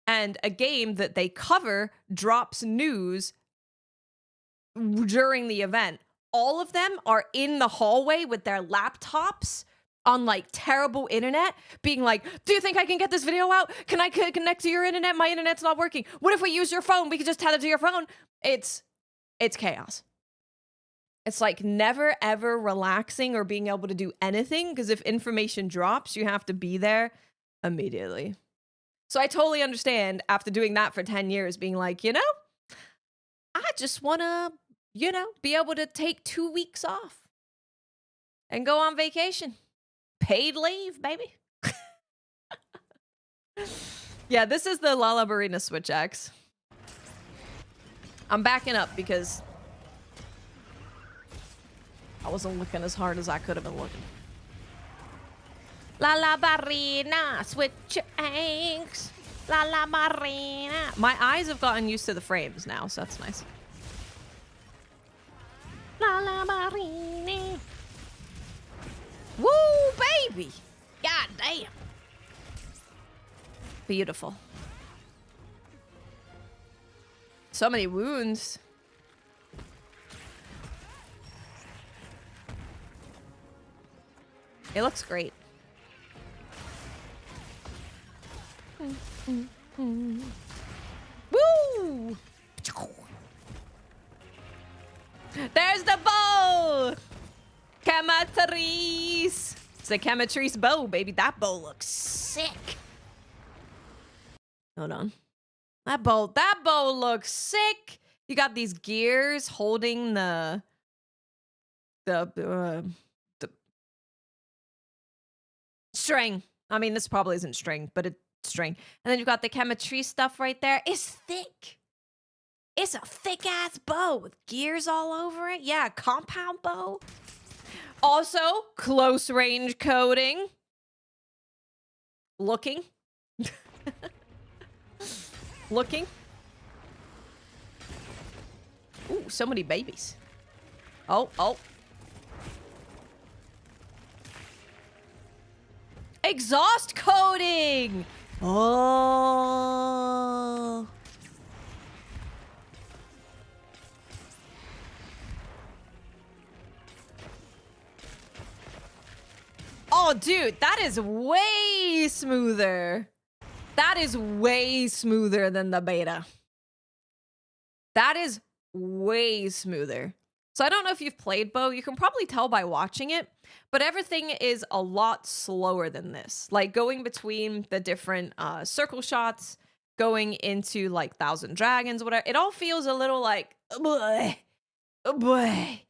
and a game that they cover drops news during the event. All of them are in the hallway with their laptops on like terrible internet, being like, do you think I can get this video out? Can I connect to your internet? My internet's not working. What if we use your phone? We could just tether to your phone. It's chaos. It's like never ever relaxing or being able to do anything, because if information drops, you have to be there immediately. So I totally understand after doing that for 10 years being like, you know, I just want to, you know, be able to take 2 weeks off and go on vacation. Paid leave, baby. Yeah, this is the Lala Barina Switch X. I'm backing up because I wasn't looking as hard as I could have been looking. Lala Barina, switch your eggs. Lala Barina. My eyes have gotten used to the frames now, so that's nice. Lala Barina. Woo, baby. God damn. Beautiful. So many wounds. It looks great. Woo! There's the bow! Camatrice! It's the Camatrice bow, baby. That bow looks sick. Hold on. That bow looks sick. You got these gears holding the string. I mean, this probably isn't string, but it's string. And then you've got the Camatrice stuff right there. It's thick. It's a thick ass bow with gears all over it. Yeah, compound bow. Also, close range coding. Looking. Looking. Ooh, so many babies. Oh. Exhaust coding! Oh. Oh, dude, that is way smoother. That is way smoother than the beta. That is way smoother. So I don't know if you've played Bow. You can probably tell by watching it, but everything is a lot slower than this. Like going between the different circle shots, going into like Thousand Dragons, whatever. It all feels a little like, bleh, bleh,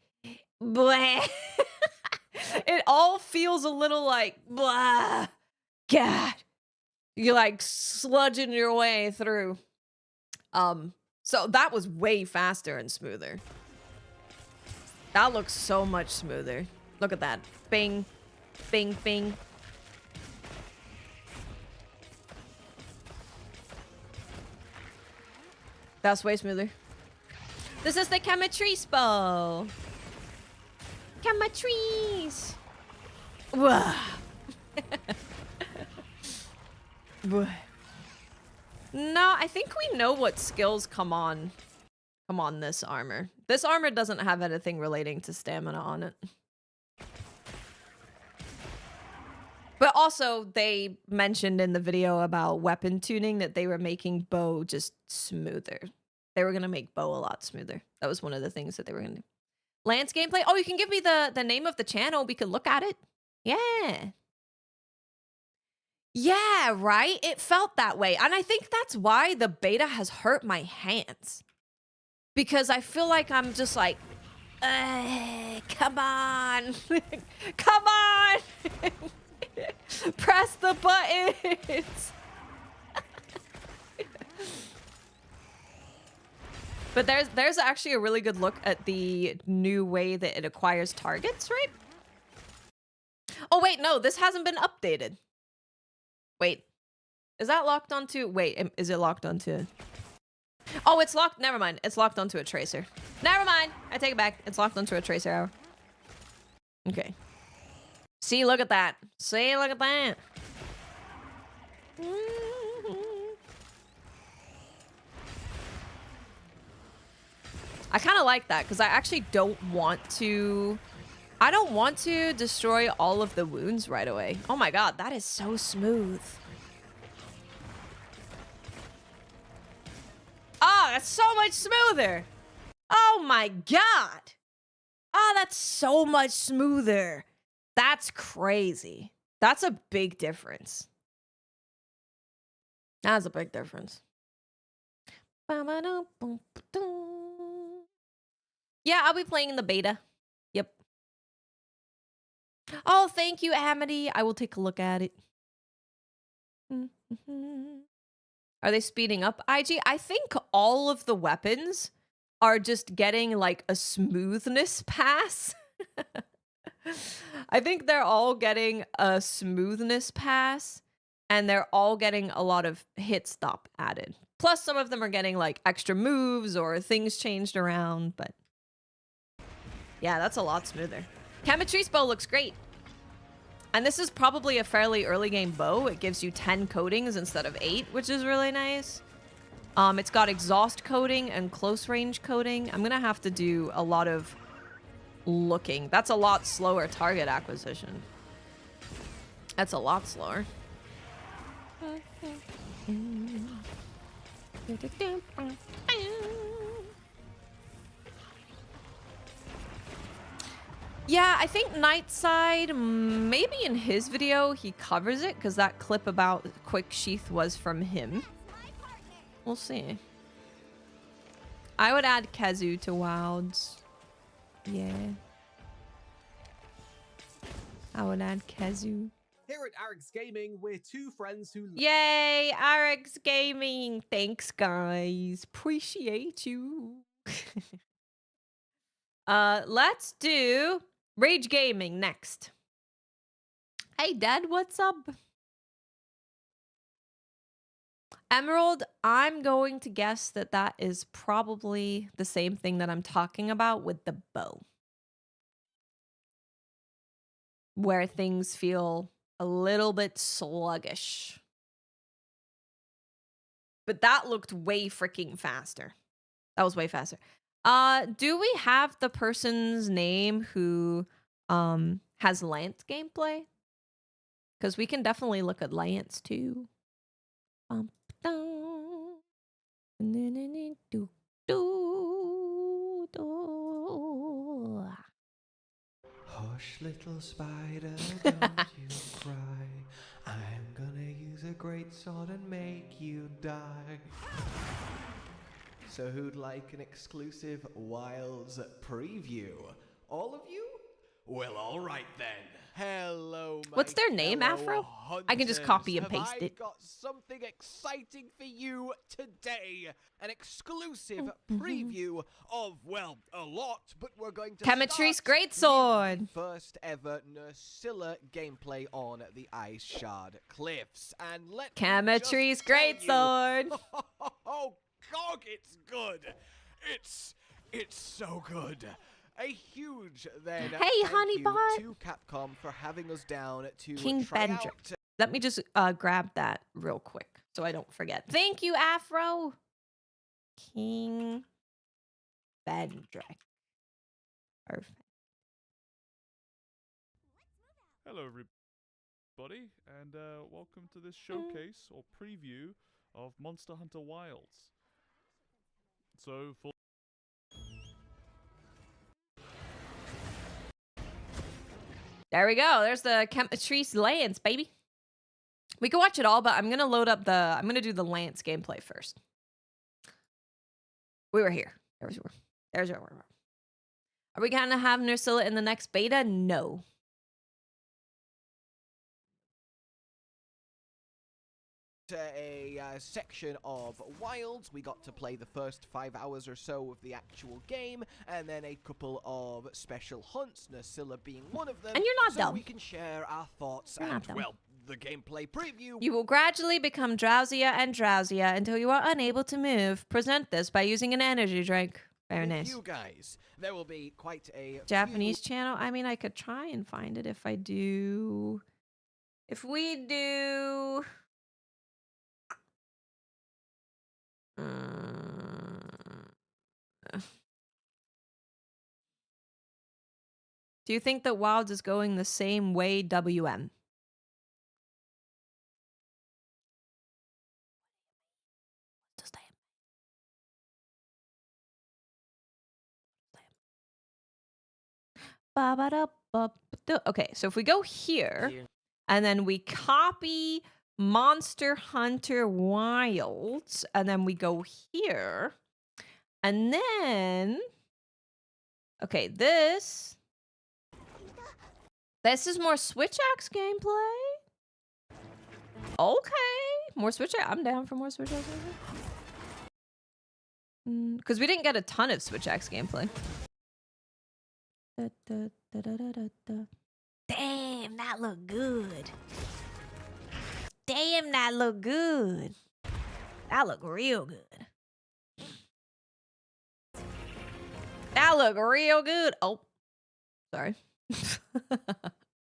bleh. It all feels a little like, blah, God. You're like sludging your way through. So that was way faster and smoother. That looks so much smoother. Look at that. Bing, bing, bing. That's way smoother. This is the Camatrice bow. Camatrice. Whoa. No, I think we know what skills come on this armor. This armor doesn't have anything relating to stamina on it. But also, they mentioned in the video about weapon tuning that they were making bow just smoother. They were going to make bow a lot smoother. That was one of the things that they were going to do. Lance gameplay? Oh, you can give me the name of the channel. We can look at it. Yeah. Yeah, right? It felt that way. And I think that's why the beta has hurt my hands. Because I feel like I'm just like, come on. Come on. Press the buttons. But there's actually a really good look at the new way that it acquires targets, right? Oh, wait, no, this hasn't been updated. Wait, is that locked onto... Wait, is it locked onto... Oh, it's locked. Never mind. It's locked onto a tracer. Never mind. I take it back. It's locked onto a tracer arrow. Okay. See, look at that. See, look at that. I kind of like that because I actually don't want to... I don't want to destroy all of the wounds right away. Oh my god, that is so smooth. Oh, that's so much smoother. Oh my god. Oh, that's so much smoother. That's crazy. That's a big difference. That's a big difference. Yeah, I'll be playing in the beta. Yep. Oh, thank you, Amity. I will take a look at it. Are they speeding up IG? I think all of the weapons are just getting like a smoothness pass. I think they're all getting a smoothness pass and they're all getting a lot of hit stop added. Plus some of them are getting like extra moves or things changed around, but yeah, that's a lot smoother. Chemistry's bow looks great. And this is probably a fairly early game bow. It gives you 10 coatings instead of 8, which is really nice. It's got exhaust coating and close range coating. I'm gonna have to do a lot of looking. That's a lot slower target acquisition. That's a lot slower. Yeah, I think Nightside, maybe in his video he covers it because that clip about Quick Sheath was from him. We'll see. I would add Kazu to Wilds. Yeah. I would add Kazu. Here at Arix Gaming, we're two friends who... Yay, Arix Gaming. Thanks, guys. Appreciate you. Let's do Rage Gaming next. Hey, Dad, what's up? Emerald, I'm going to guess that that is probably the same thing that I'm talking about with the bow. Where things feel a little bit sluggish. But that looked way freaking faster. That was way faster. Do we have the person's name who has Lance gameplay? Because we can definitely look at Lance too. Hush, little spider, don't you cry. I'm gonna use a great sword and make you die. So who'd like an exclusive Wilds preview? All of you? Well, all right then. Hello, my What's their name, fellow Afro? I can just copy and hunters. paste Have it. I got something exciting for you today. An exclusive preview of, well, a lot, but we're going to Chemistry's start Greatsword. with the first ever Nerscylla gameplay on the Ice Shard Cliffs. And let Chemistry's me just tell Greatsword. you, oh, Gog, it's good. It's so good. A huge then Hey, thank Honeybot. you to Capcom for having us down to King try Bendrick. out. Let me just grab that real quick so I don't forget. Thank you, Afro. King Bendrick. Perfect. Hello, everybody, and welcome to this showcase or preview of Monster Hunter Wilds. So, for There we go. There's the Chemistry's Lance, baby. We can watch it all, but I'm gonna load up the. I'm gonna do the Lance gameplay first. We were here. There's where. There's where we were. Are we gonna have Nerscylla in the next beta? No. A section of Wilds. We got to play the first 5 hours or so of the actual game, and then a couple of special hunts, Nerscylla being one of them. And you're not so dumb. we can share our thoughts You're not and, dumb. well, the gameplay preview. You will gradually become drowsier and drowsier until you are unable to move. Present this by using an energy drink. Very With nice. you guys, there will be quite a Japanese channel. I mean, I could try and find it if I do. If we do. Do you think that Wild is going the same way, WM? Okay, so if we go here and then we copy Monster Hunter Wilds and then we go here and then okay, this is more Switch Axe gameplay. Okay, more Switch Axe. I'm down for more Switch Axe gameplay. Because we didn't get a ton of Switch Axe gameplay. Damn, that look good. Damn, that look good. That look real good. That look real good. Oh, sorry.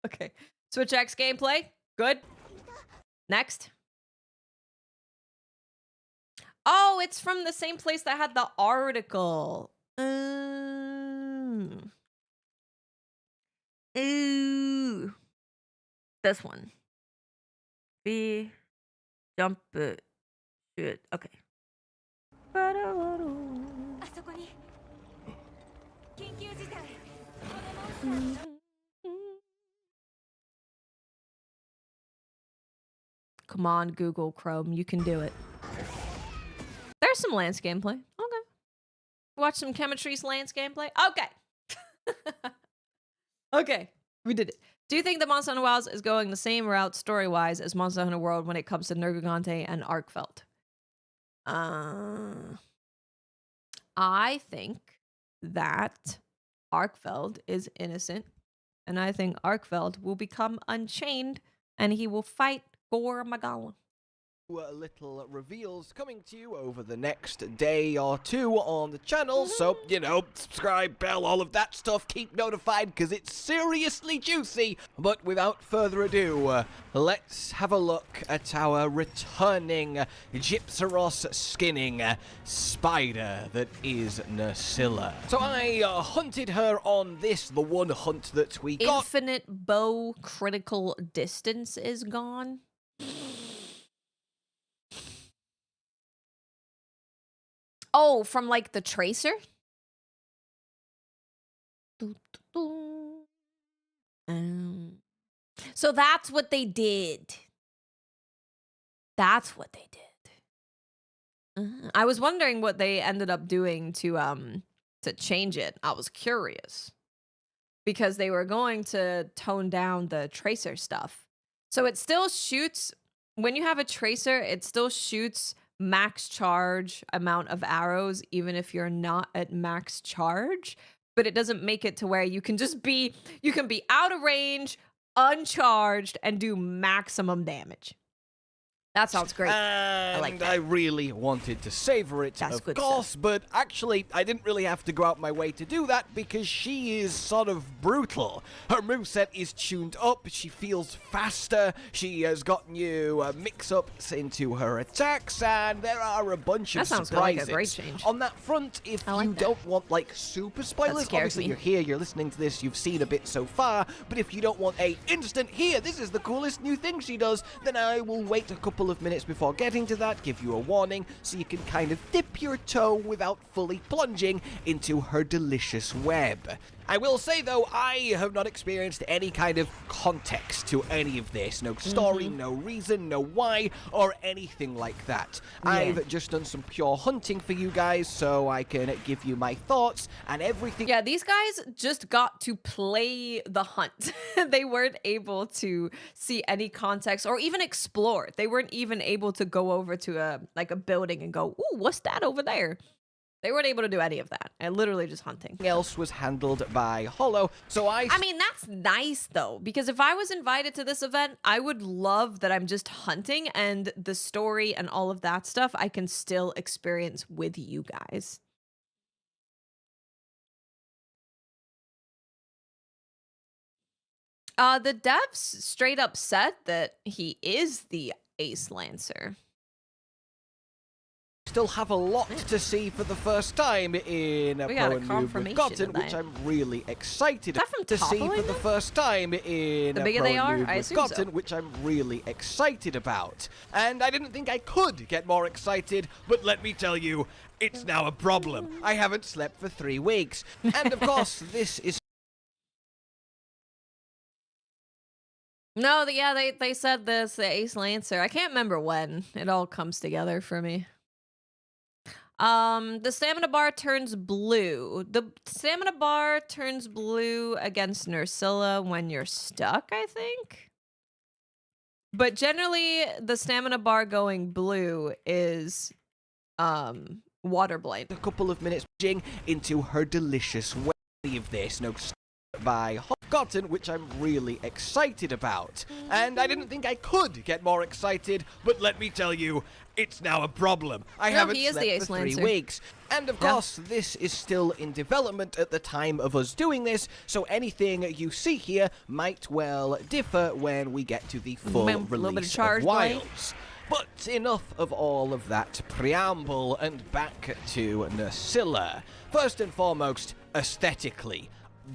Okay. Switch X gameplay. Good. Next. Oh, it's from the same place that had the article. Ooh. This one. B. Jump it. Shoot. Okay. Come on, Google Chrome. You can do it. There's some Lance gameplay. Okay. Watch some Chemistry's Lance gameplay. Okay. Okay. We did it. Do you think that Monster Hunter Wilds is going the same route story-wise as Monster Hunter World when it comes to Nergigante and Arkfeld? I think that Arkfeld is innocent, and I think Arkfeld will become unchained, and he will fight Gore Magala. Little reveals coming to you over the next day or two on the channel, so, you know, subscribe, bell, all of that stuff, keep notified, because it's seriously juicy. But without further ado, let's have a look at our returning Gypsaros skinning spider that is Nerscylla. So I hunted her on this, the one hunt that we got. Infinite bow critical distance is gone. Oh, from like the tracer? So that's what they did. That's what they did. I was wondering what they ended up doing to change it. I was curious. Because they were going to tone down the tracer stuff. So it still shoots, when you have a tracer, it still shoots max charge amount of arrows even if you're not at max charge, but it doesn't make it to where you can be out of range, uncharged, and do maximum damage. That sounds great. And I like that. I really wanted to savor it, That's of good course, stuff. but actually I didn't really have to go out my way to do that because she is sort of brutal. Her moveset is tuned up, she feels faster, she has gotten you mix-ups into her attacks, and there are a bunch of That sounds surprises. like a great change. On that front, if I like you that. don't want like super spoilers, scares obviously me. you're here, you're listening to this, you've seen a bit so far, but if you don't want a instant here, this is the coolest new thing she does, then I will wait a couple of minutes before getting to that, give you a warning, so you can kind of dip your toe without fully plunging into her delicious web. I will say, though, I have not experienced any kind of context to any of this. No story, no reason, no why, or anything like that. Yeah. I've just done some pure hunting for you guys, so I can give you my thoughts and everything. Yeah, these guys just got to play the hunt. They weren't able to see any context or even explore. They weren't even able to go over to a building and go, ooh, what's that over there? They weren't able to do any of that. And literally just hunting. else was handled by Hollow. So I mean, that's nice though, because if I was invited to this event, I would love that I'm just hunting and the story and all of that stuff I can still experience with you guys. The devs straight up said that he is the Ace Lancer. still have a lot to see for the first time in We got a Pro and Noob with confirmation Gotten, of which that. I'm really excited Is that from to see for Toppling the then? first time in The bigger Pro they and are? Noob I with assume so. Gotten, which I'm really excited about. And I didn't think I could get more excited, but let me tell you, it's now a problem. I haven't slept for 3 weeks. And of course, this is No, they said this, the Ace Lancer. I can't remember when. It all comes together for me. The stamina bar turns blue. The stamina bar turns blue against Nerscylla when you're stuck, I think. But generally, the stamina bar going blue is water blight. a couple of minutes into her delicious way of this. No by Gotten, which I'm really excited about. And I didn't think I could get more excited, but let me tell you, it's now a problem. I No, haven't he is the slept Ace for 3 Lancer. weeks. And of Yeah. course, this is still in development at the time of us doing this, so anything you see here might well differ when we get to the full Little bit of release charge of blight. Wilds. But enough of all of that preamble, and back to Nerscylla. First and foremost, aesthetically.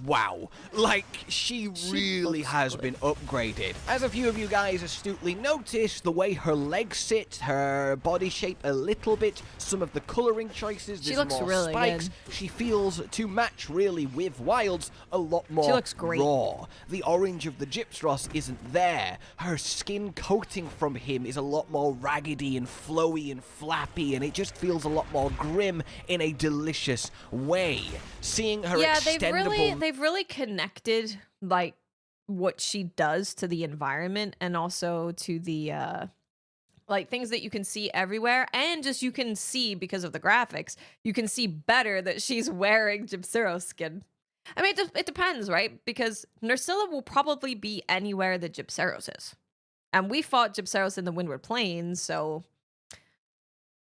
Wow, like she really has been upgraded. As a few of you guys astutely noticed, the way her legs sit, her body shape a little bit, some of the coloring choices, She there's looks more really spikes. good. She feels to match really with Wilds a lot more looks great. raw. The orange of the Gypsros isn't there. Her skin coating from him is a lot more raggedy and flowy and flappy, and it just feels a lot more grim in a delicious way. Seeing her Yeah, extendable they've really connected like what she does to the environment and also to the like things that you can see everywhere, and just you can see because of the graphics, you can see better that she's wearing Gypsero skin. I mean, it depends, right? Because Nerscylla will probably be anywhere that Gypseros is. And we fought Gypseros in the Windward Plains, so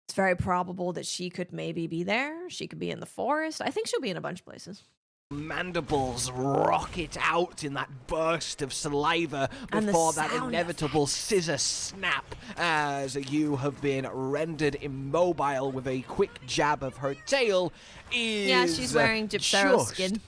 it's very probable that she could maybe be there. She could be in the forest. I think she'll be in a bunch of places. mandibles rocket out in that burst of saliva And the before that sound inevitable scissor snap as you have been rendered immobile with a quick jab of her tail. Yeah, she's wearing Gypsero just skin.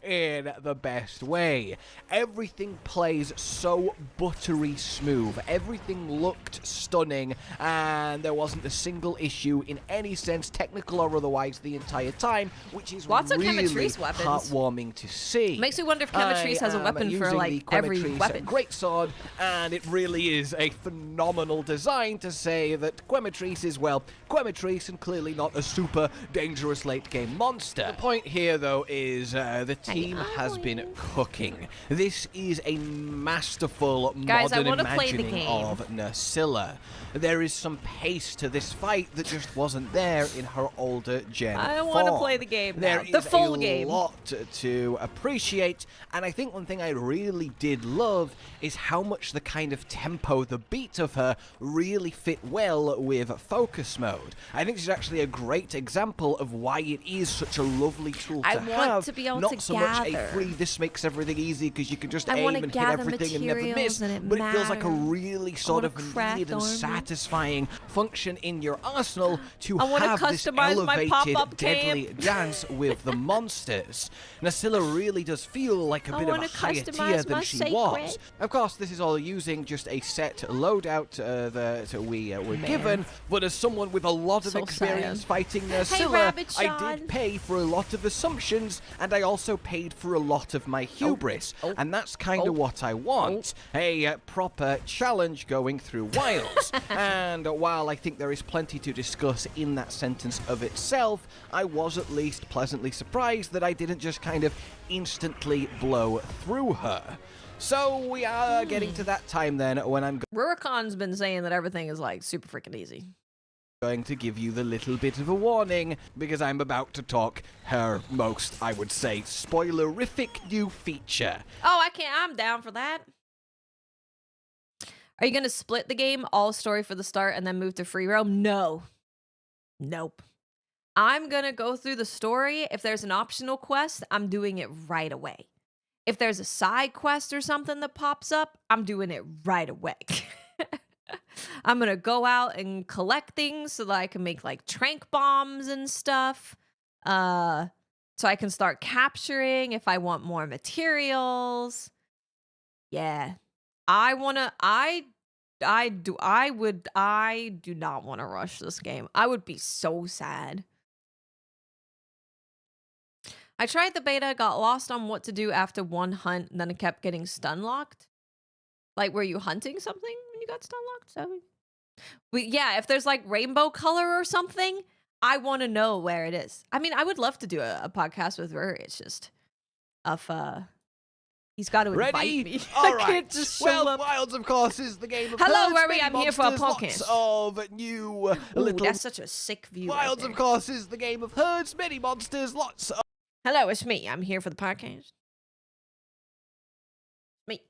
in the best way. Everything plays so buttery smooth. Everything looked stunning, and there wasn't a single issue in any sense, technical or otherwise, the entire time, which is Lots of really Chemitrice weapons. heartwarming to see. Makes me wonder if Chemitrice has a weapon for like every weapon. Great sword, and it really is a phenomenal design to say that Chemitrice is, well, Chemitrice and clearly not a super dangerous late game monster. The point here, though, is the team has been cooking. This is a masterful Guys, I modern wanna play the imagining game. of Nerscylla. There is some pace to this fight that just wasn't there in her older gen I wanna form. play the game now. There The is full a game. lot to appreciate, and I think one thing I really did love is how much the kind of tempo, the beat of her really fit well with focus mode. I think this is actually a great example of why it is such a lovely tool to I have. want to be able Not to so much a gather. free, this makes everything easy because you can just I aim wanna and hit gather everything and never miss, materials and it but it feels like a matters. really sort wanna of craft needed and armor. satisfying function in your arsenal to I wanna have this customize my elevated, pop-up deadly camp. dance with the monsters. Nerscylla really does feel like a I bit of a wanna higher tier customize than my she sacred. was. Of course, this is all using just a set loadout that we were given, but as someone with a lot of So experience sad. fighting Nerscylla, Rabbit I Sean. did pay for a lot of assumptions, and I also paid for a lot of my hubris, Oh. and that's kind of Oh. what I want. A proper challenge going through Wilds. And while I think there is plenty to discuss in that sentence of itself, I was at least pleasantly surprised that I didn't just kind of instantly blow through her. So we are getting to that time then when I'm Rurikon's been saying that everything is like super freaking easy. going to give you the little bit of a warning because I'm about to talk her most, I would say, spoilerific new feature. Oh, I'm down for that. Are you going to split the game, all story for the start, and then move to free roam? No. Nope. I'm going to go through the story. If there's an optional quest, I'm doing it right away. If there's a side quest or something that pops up, I'm doing it right away. I'm going to go out and collect things so that I can make like trank bombs and stuff. So I can start capturing if I want more materials. Yeah. I do not want to rush this game. I would be so sad. I tried the beta, got lost on what to do after one hunt, and then it kept getting stun locked. Like, were you hunting something when you got stun locked? So, yeah, if there's like rainbow color or something, I want to know where it is. I mean, I would love to do a podcast with Rory. It's just, he's got to invite me. All I right. can't just show well, up. Wilds, of course, is the game of Hello, herds, Rory, mini I'm here for a monsters, podcast. lots of new Ooh, little... that's such a sick view. Wilds, right of there. course, is the game of herds, many monsters, lots of... Hello, it's me. I'm here for the podcast. Me.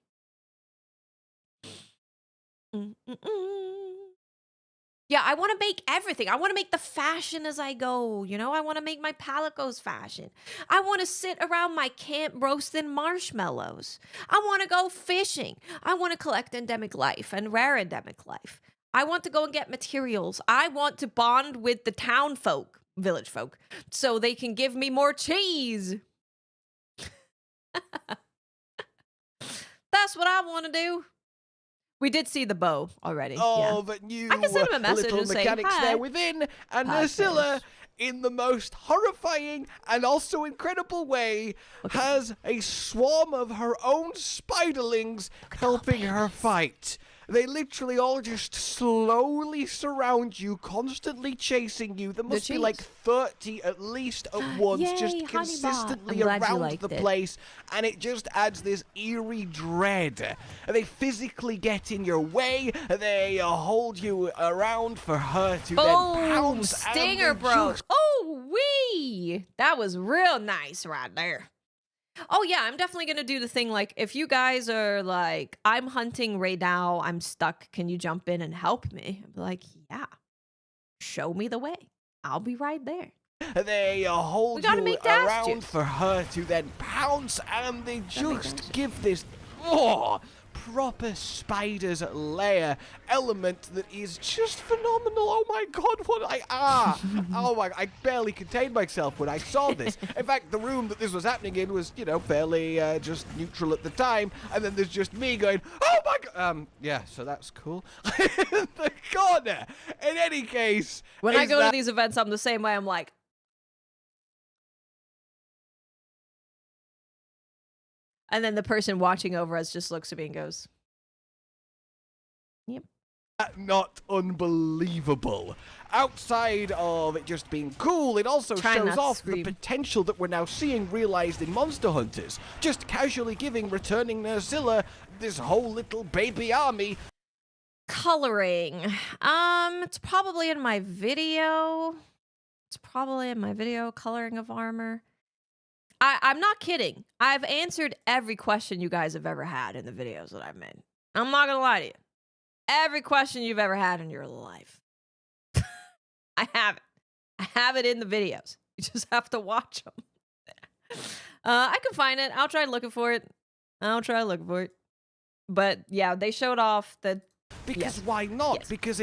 Yeah, I want to make everything. I want to make the fashion as I go. You know, I want to make my Palico's fashion. I want to sit around my camp roasting marshmallows. I want to go fishing. I want to collect endemic life and rare endemic life. I want to go and get materials. I want to bond with the town folk, village folk, so they can give me more cheese. That's what I want to do. We did see the bow already. Of new I can send him a message little and say, mechanics "Hi." there within, and Podcast. Nerscylla, in the most horrifying and also incredible way, has a swarm of her own spiderlings helping her fight. They literally all just slowly surround you, constantly chasing you. There must be like 30 at least at once, Yay, just Honeybot. consistently I'm glad you around liked the it. place, and it just adds this eerie dread. They physically get in your way. They hold you around for her to then Boom! pounce. Stinger and they broke. just- Oh, wee! That was real nice right there. Oh, yeah, I'm definitely going to do the thing, like, if you guys are like, I'm hunting right now, I'm stuck, can you jump in and help me? I'll be like, yeah, show me the way. I'll be right there. They hold gotta you make dash around juice. for her to then pounce, and they make just dash give this proper spider's lair element that is just phenomenal. Oh my god, oh my, I barely contained myself when I saw this. In fact, the room that this was happening in was, you know, fairly just neutral at the time, and then there's just me going, oh my god, yeah, so that's cool. In the corner. In any case, When I is go that- to these events, I'm the same way. I'm like, and then the person watching over us just looks at me and goes, yep. not unbelievable. Outside of it just being cool, it also Try not shows to off scream. the potential that we're now seeing realized in Monster Hunters. Just casually giving returning Nerscylla this whole little baby army. Coloring. It's probably in my video. Coloring of armor. I'm not kidding. I've answered every question you guys have ever had in the videos that I've made. I'm not gonna lie to you. Every question you've ever had in your life. I have it. I have it in the videos. You just have to watch them. I can find it. I'll try looking for it. But yeah, they showed off the... Because Yes. why not? Yes. Because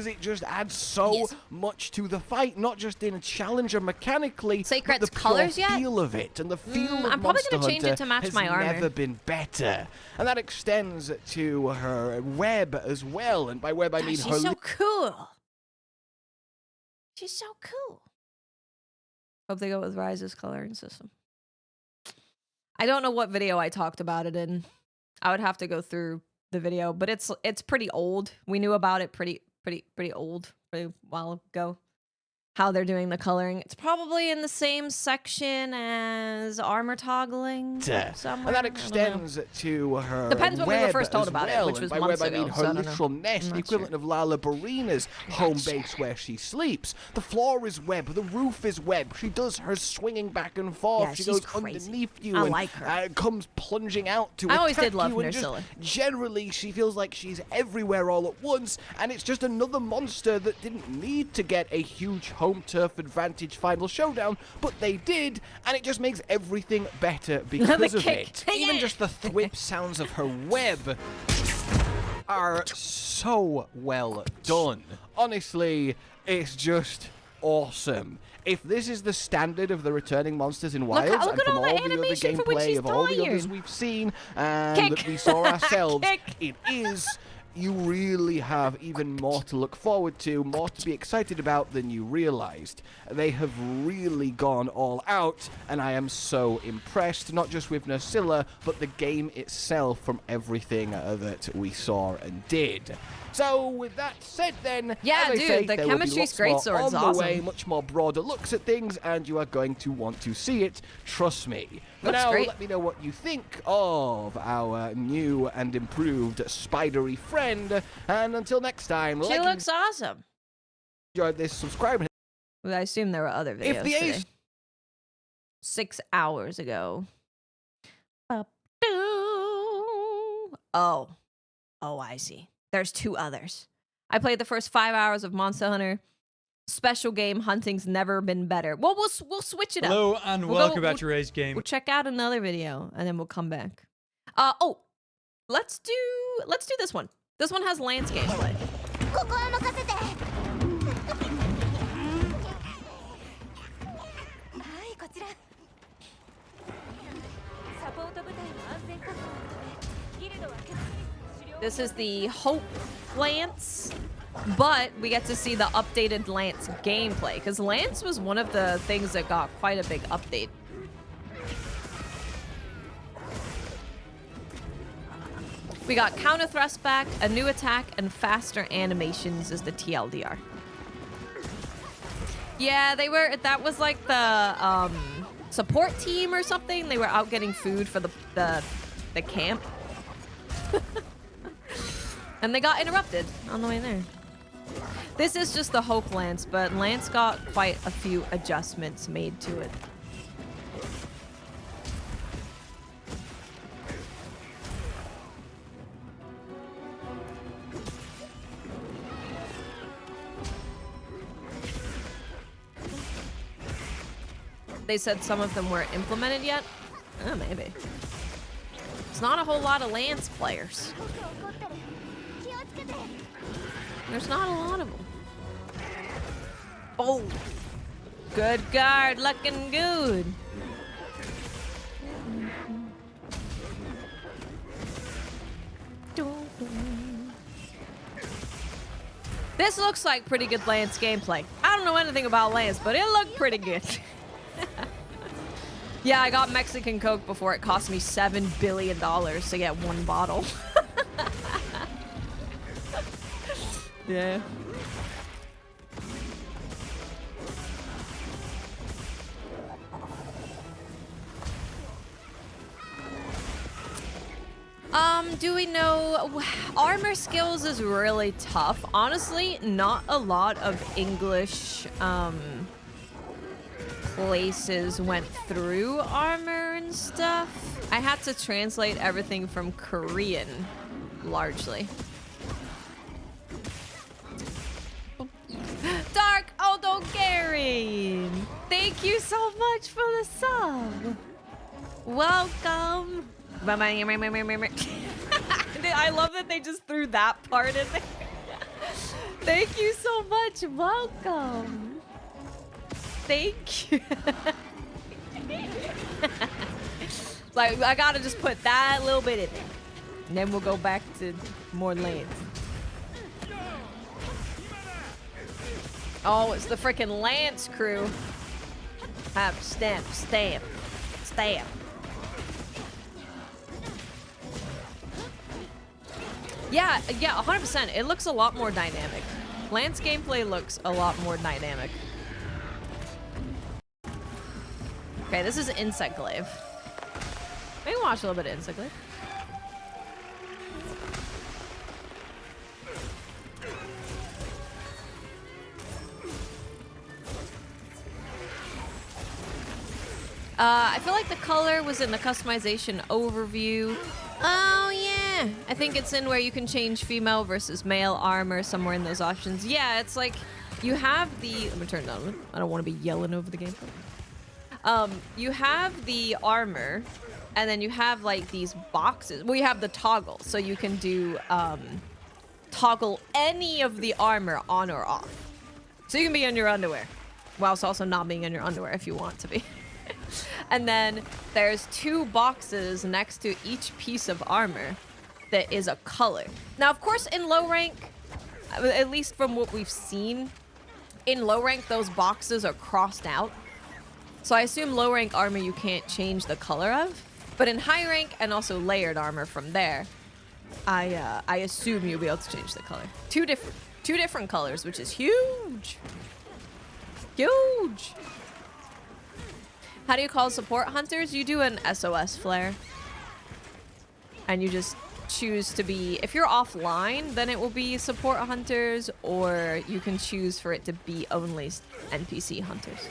it just adds so Yes. much to the fight, not just in a challenger mechanically, Secrets but the colors pure yet? feel of it. And the feel of I'm probably Monster gonna change it Hunter to match has my armor. never been better. And that extends to her web as well. And by web I mean She's her so cool. She's so cool. Hope they go with Rise's coloring system. I don't know what video I talked about it in. I would have to go through the video, but it's pretty old. We knew about it pretty while ago. how they're doing the coloring. It's probably in the same section as armor toggling somewhere. And that I don't know. extends to her Depends when we were web first told as about it, well. which And was by months web, I mean ago, her so I don't know. literal nest, I'm the not equivalent of Lala Barina's home base where she sleeps. The floor is web, the roof is web. She does her swinging back and forth. Yeah, she she's goes crazy. underneath you I and like her. comes plunging out to I always attack did love you. And just Nerscylla. generally, she feels like she's everywhere all at once, and it's just another monster that didn't need to get a huge home turf advantage final showdown, but they did, and it just makes everything better because of kick. it. Even just the thwip sounds of her web are so well done. Honestly, it's just awesome. If this is the standard of the returning monsters in Wilds, look and at from all the all the other animation for when gameplay she's of all the others tired. we've seen and Kick. that we saw ourselves, Kick. it is. You really have even more to look forward to, more to be excited about than you realized. They have really gone all out, and I am so impressed, not just with Nerscylla, but the game itself from everything that we saw and did. So, with that said then, Yeah, as I dude, say, the there will be chemistry's lots more greatsword's on the way, awesome. much more broader looks at things, and you are going to want to see it, trust me. For Looks now, great. let me know what you think of our new and improved spidery friend, and until next time, She like and looks awesome. enjoyed this, subscribe. Well, I assume there were other videos If the today. ace 6 hours ago. Oh. Oh, I see. There's 2 others. I played the first 5 hours of Monster Hunter. Special game hunting's never been better. Well, we'll switch it up. Hello and We'll welcome go- back to Rage Game. We'll check out another video and then we'll come back. Let's do this one. This one has Lance gameplay. ここは任せて。はいこちら。サポート部隊の安全確保のためギルドは決意狩猟 This is the Hope Lance, but we get to see the updated Lance gameplay because Lance was one of the things that got quite a big update. We got counter thrust back, a new attack, and faster animations as the TLDR. Yeah, that was like the support team or something. They were out getting food for the camp. And they got interrupted on the way there. This is just the Hope Lance, but Lance got quite a few adjustments made to it. They said some of them weren't implemented yet? Oh, maybe. It's not a whole lot of Lance players. 僕怒ってる。気をつけて。 There's not a lot of them. Oh! Good guard, looking good. This looks like pretty good Lance gameplay. I don't know anything about Lance, but it looked pretty good. Yeah, I got Mexican Coke before it cost me $7 billion to get one bottle. Yeah. Do we know armor skills is really tough. Honestly, not a lot of English places went through armor and stuff. I had to translate everything from Korean largely. Dark Aldogarian! Thank you so much for the sub! Welcome! I love that they just threw that part in there. Thank you so much. Welcome. Thank you. Like, I gotta just put that little bit in there. And then we'll go back to more lanes. Oh, it's the freaking Lance crew. Have stamp, stamp, stamp. Yeah, 100%. It looks a lot more dynamic. Lance gameplay looks a lot more dynamic. Okay, this is Insect Glaive. Maybe watch a little bit of Insect Glaive. I feel like the color was in the customization overview. Oh, yeah. I think it's in where you can change female versus male armor, somewhere in those options. Yeah, it's like you have the... Let me turn it down. I don't want to be yelling over the gameplay. You have the armor, and then you have, like, these boxes. Well, you have the toggle, so you can do toggle any of the armor on or off. So you can be in your underwear, whilst also not being in your underwear if you want to be. And then there's 2 boxes next to each piece of armor that is a color. Now, of course, in low rank, at least from what we've seen, in low rank, those boxes are crossed out. So I assume low rank armor you can't change the color of. But in high rank and also layered armor from there, I assume you'll be able to change the color. Two different colors, which is huge. Huge. How do you call support hunters? You do an SOS flare. And you just choose to be... If you're offline, then it will be support hunters, or you can choose for it to be only NPC hunters.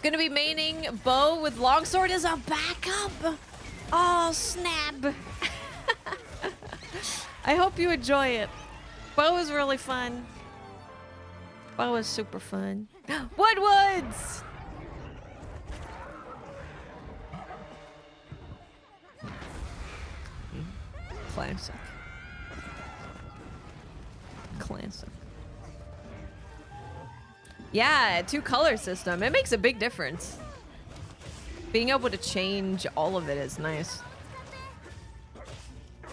Gonna be maining bow with longsword as a backup. Oh, snap. I hope you enjoy it. Bow is really fun. Bow is super fun. Woodwoods! Classic. Classic. Yeah, 2 color system. It makes a big difference. Being able to change all of it is nice.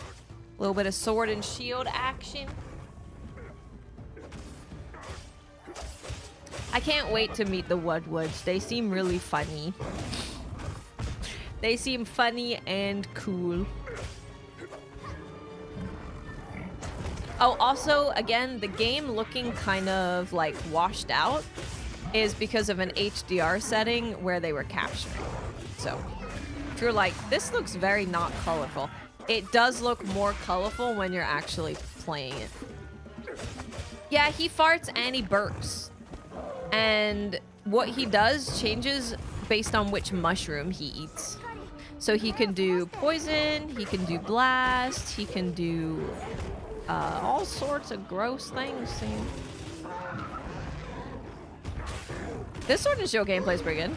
A little bit of sword and shield action. I can't wait to meet the Woodwoods. They seem really funny. They seem funny and cool. Oh, also, again, the game looking kind of like washed out is because of an HDR setting where they were capturing. So, if you're like, this looks very not colorful, it does look more colorful when you're actually playing it. Yeah, he farts and he burps. And what he does changes based on which mushroom he eats. So he can do poison, he can do blast, he can do... all sorts of gross things. This Sword and Shield gameplay is pretty good.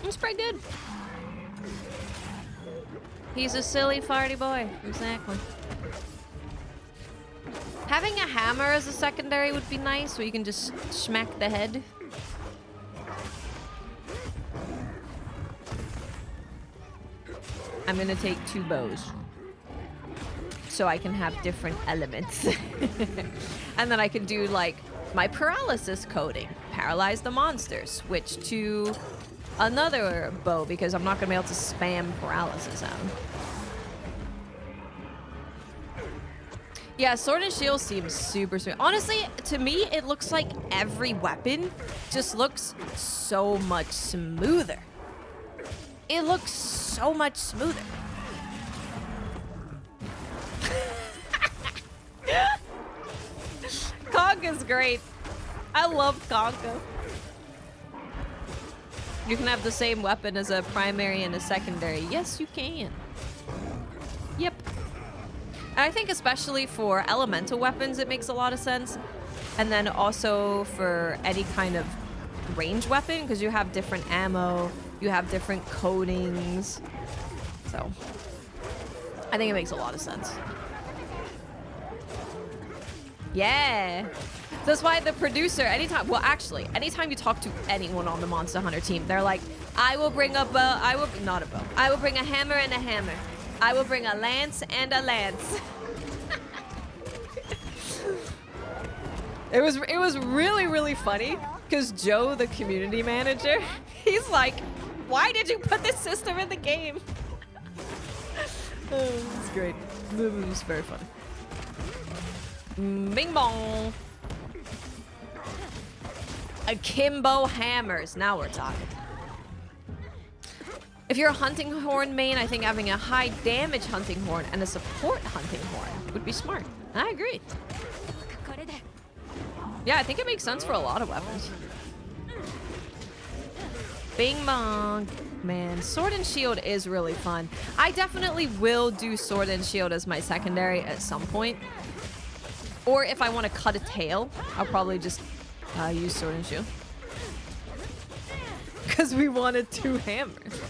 It's pretty good. He's a silly farty boy. Exactly. Having a hammer as a secondary would be nice, where you can just smack the head. I'm gonna take 2 bows, so I can have different elements. And then I can do like my paralysis coding, paralyze the monster, switch to another bow because I'm not gonna be able to spam paralysis out. Yeah, Sword and Shield seems super smooth. Honestly, to me, it looks like every weapon just looks so much smoother. It looks so much smoother. Conk is great. I love Conka. You can have the same weapon as a primary and a secondary. Yes, you can. Yep. And I think especially for elemental weapons, it makes a lot of sense. And then also for any kind of range weapon, because you have different ammo, you have different coatings. So I think it makes a lot of sense. Yeah. That's why the producer, anytime you talk to anyone on the Monster Hunter team, they're like, I will bring a bow, I will bring a hammer and a hammer. I will bring a lance and a lance. It was really, really funny because Joe, the community manager, he's like, why did you put this system in the game? Oh, it's great. It was very funny. Bing bong. Akimbo hammers. Now we're talking. If you're a hunting horn main, I think having a high damage hunting horn and a support hunting horn would be smart. I agree. Yeah, I think it makes sense for a lot of weapons. Bing bong. Man, sword and shield is really fun. I definitely will do sword and shield as my secondary at some point. Or if I want to cut a tail, I'll probably just use sword and shield. Because we wanted 2 hammers.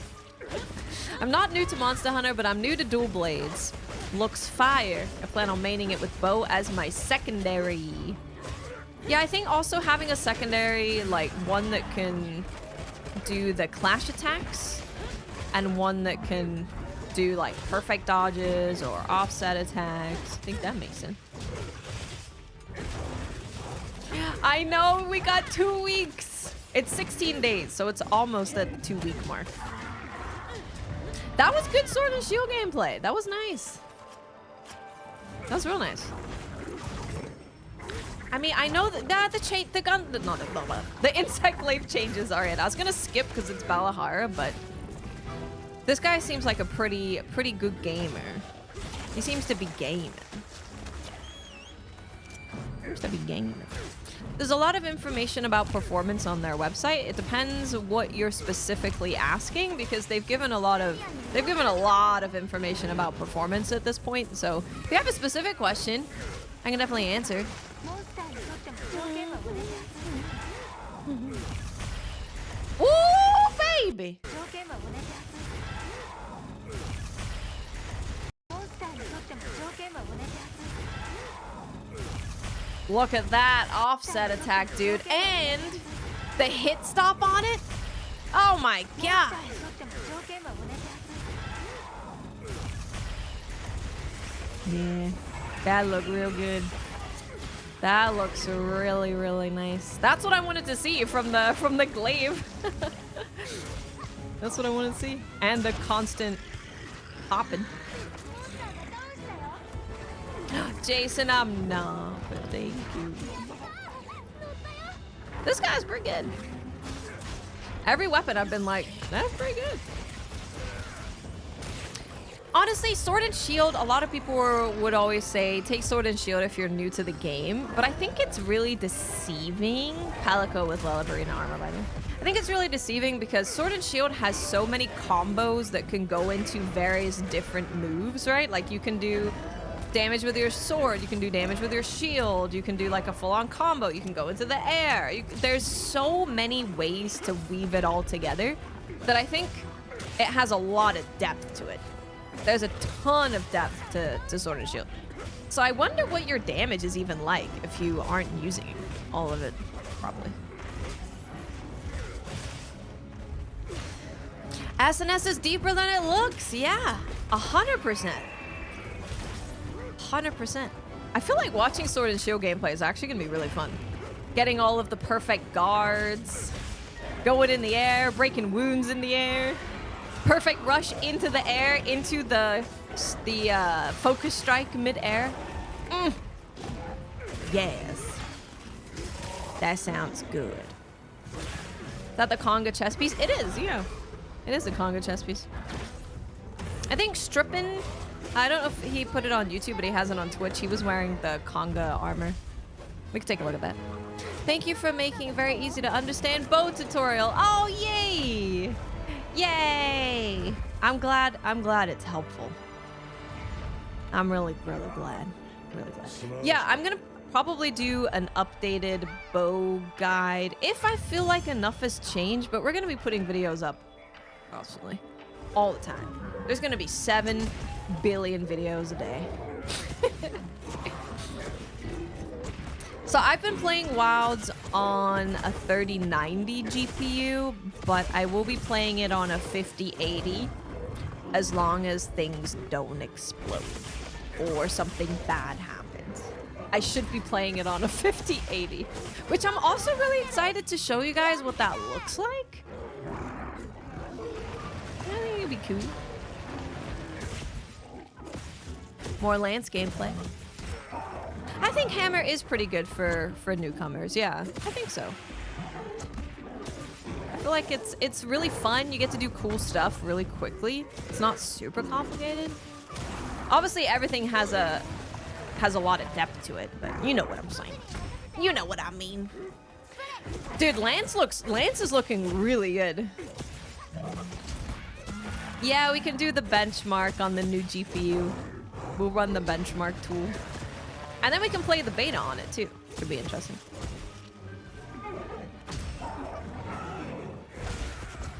I'm not new to Monster Hunter, but I'm new to dual blades. Looks fire. I plan on maining it with bow as my secondary. Yeah, I think also having a secondary, like one that can do the clash attacks and one that can do like perfect dodges or offset attacks. I think that makes sense. I know, we got 2 weeks. It's 16 days, so it's almost at the 2-week mark. That was good sword and shield gameplay. That was nice. That was real nice. I mean, I know that the insect glaive changes are in. I was gonna skip because it's Velkhana, but this guy seems like a pretty good gamer. He seems to be gaming. There's a lot of information about performance on their website. It depends what you're specifically asking because they've given a lot of information about performance at this point. So if you have a specific question, I can definitely answer. Ooh, baby! Look at that offset attack, dude. And the hit stop on it? Oh my god. Yeah, that looked real good. That looks really, really nice. That's what I wanted to see from the glaive. That's what I want to see. And the constant hopping. Jason, I'm not, but thank you. This guy's pretty good. Every weapon I've been like, that's pretty good. Honestly, sword and shield, a lot of people would always say, take sword and shield if you're new to the game. But I think it's really deceiving. Palico with Lalabarina armor, by the way. I think it's really deceiving because sword and shield has so many combos that can go into various different moves, right? Like you can do damage with your sword, you can do damage with your shield, you can do like a full-on combo, you can go into the air. There's so many ways to weave it all together that I think it has a lot of depth to it. There's a ton of depth to sword and shield. So I wonder what your damage is even like if you aren't using all of it properly. SNS is deeper than it looks. Yeah, 100%. 100%. I feel like watching sword and shield gameplay is actually gonna be really fun. Getting all of the perfect guards, going in the air, breaking wounds in the air, perfect rush into the air, into the focus strike mid-air. Yes. That sounds good. Is that the conga chess piece? It is, yeah. It is a conga chess piece. I think Strippin', I don't know if he put it on YouTube, but he has it on Twitch. He was wearing the conga armor. We can take a look at that. Thank you for making very easy to understand bow tutorial. Oh, yay! Yay! I'm glad it's helpful. I'm really glad. Really glad. Yeah, I'm gonna probably do an updated bow guide if I feel like enough has changed, but we're gonna be putting videos up constantly. All the time. There's gonna be 7 billion videos a day. So I've been playing Wilds on a 3090 GPU, but I will be playing it on a 5080 as long as things don't explode or something bad happens. I should be playing it on a 5080, which I'm also really excited to show you guys what that looks like. I think it'd be cool. More Lance gameplay. I think Hammer is pretty good for newcomers. Yeah, I think so. I feel like it's really fun. You get to do cool stuff really quickly. It's not super complicated. Obviously, everything has a lot of depth to it, but you know what I'm saying. You know what I mean. Dude, Lance is looking really good. Yeah, we can do the benchmark on the new GPU. We'll run the benchmark tool. And then we can play the beta on it too. Should be interesting.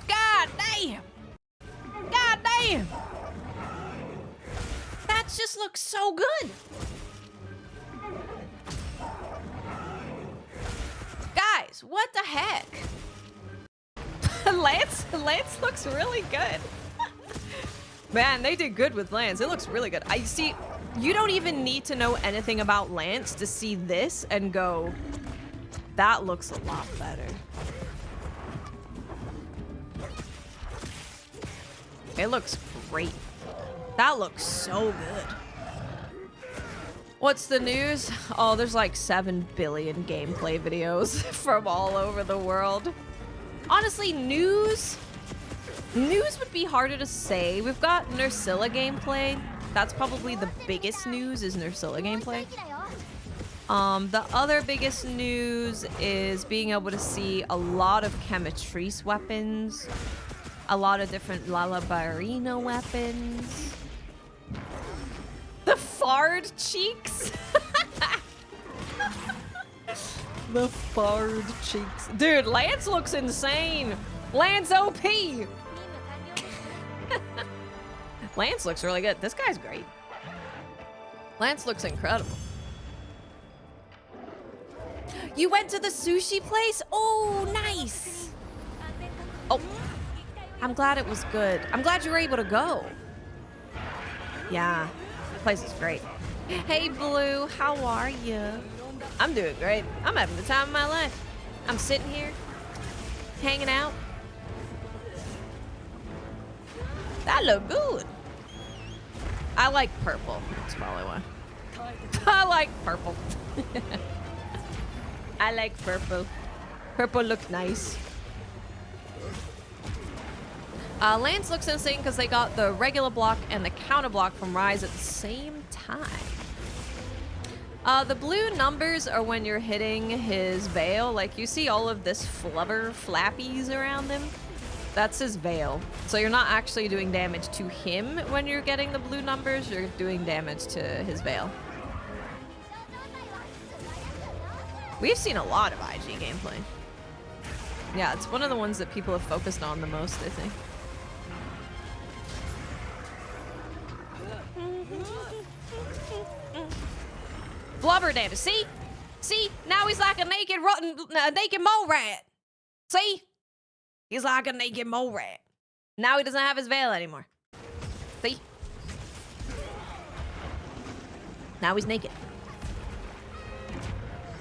God damn! God damn! That just looks so good! Guys, what the heck? Lance looks really good. Man, they did good with Lance. It looks really good. I see, you don't even need to know anything about Lance to see this and go, that looks a lot better. It looks great. That looks so good. What's the news? Oh, there's like 7 billion gameplay videos from all over the world. Honestly, news would be harder to say. We've got Nerscylla gameplay. That's probably the biggest news, is Nerscylla gameplay. The other biggest news is being able to see a lot of Chemitrice weapons, a lot of different Lalabarina weapons. The fard cheeks. The fard cheeks. Dude, Lance looks insane. Lance OP. Lance looks really good. This guy's great. Lance looks incredible. You went to the sushi place? Oh, nice. Oh, I'm glad it was good. I'm glad you were able to go. Yeah, the place is great. Hey, Blue, how are you? I'm doing great. I'm having the time of my life. I'm sitting here, hanging out. That look good. I like purple. That's probably why. I like purple. I like purple. Purple look nice. Lance looks insane because they got the regular block and the counter block from Rise at the same time. The blue numbers are when you're hitting his veil. Like, you see all of this flubber flappies around him? That's his veil. So you're not actually doing damage to him when you're getting the blue numbers. You're doing damage to his veil. We've seen a lot of IG gameplay. Yeah, it's one of the ones that people have focused on the most, I think. Blubber damage. See? See? Now he's like a naked naked mole rat. See? He's like a naked mole rat. Now he doesn't have his veil anymore. See? Now he's naked.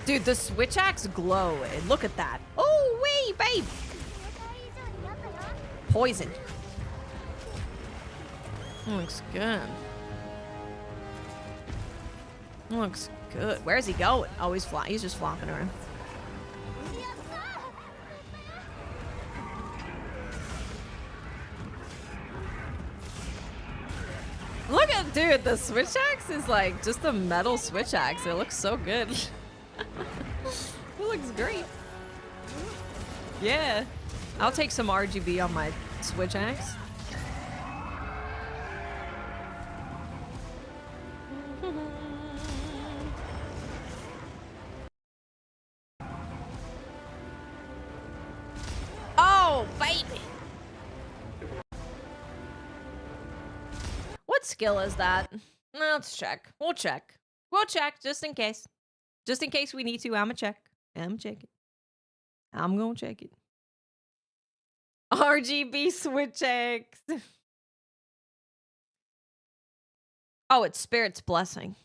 Dude, the switch axe glow. Look at that. Oh, wait, babe. Poison. Looks good. Looks good. Where's he going? Oh, he's flying. He's just flopping around. Look at, dude, the switch axe is like just a metal switch axe. It looks so good. It looks great. Yeah. I'll take some RGB on my switch axe. Oh, baby. What skill is that? Let's check. We'll check. We'll check just in case. Just in case we need to, I'ma check. I'ma check it. I'm gonna check it. RGB switch X. Oh, it's Spirit's Blessing.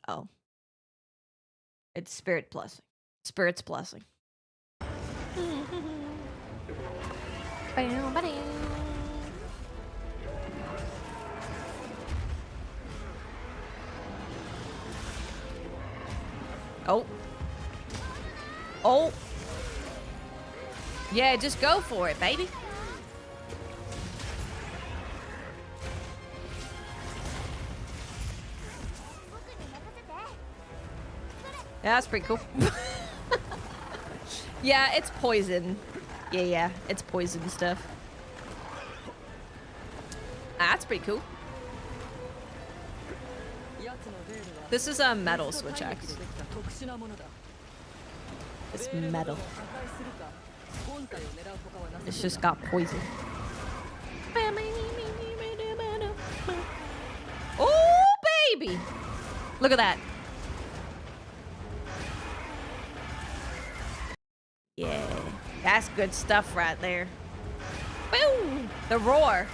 Oh. It's Spirit Blessing. Spirit's Blessing. Oh. Oh. Yeah, just go for it, baby. Yeah, that's pretty cool. Yeah, it's poison. Yeah, it's poison stuff. That's pretty cool. This is a metal switch axe. It's metal. It's just got poison. Oh, baby! Look at that. Yeah, that's good stuff right there. Boom! The roar.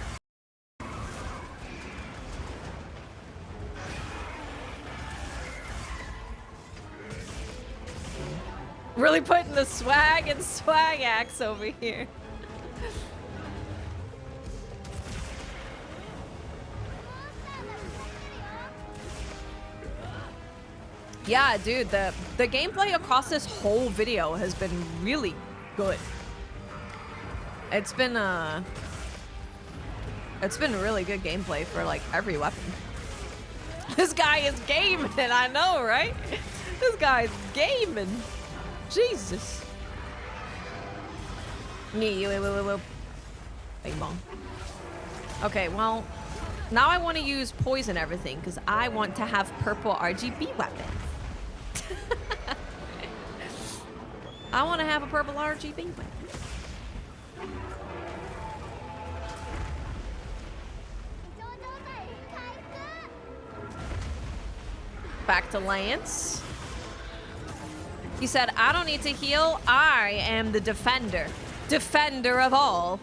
Really putting the swag and swag axe over here. Yeah, dude, the gameplay across this whole video has been really good. It's been really good gameplay for like every weapon. This guy is gaming, I know, right? This guy's gaming. Jesus. Bing bong. Okay, well, now I want to use poison everything because I want to have purple RGB weapons. I want to have a purple RGB weapon. Back to Lance. He said, I don't need to heal. I am the defender. Defender of all.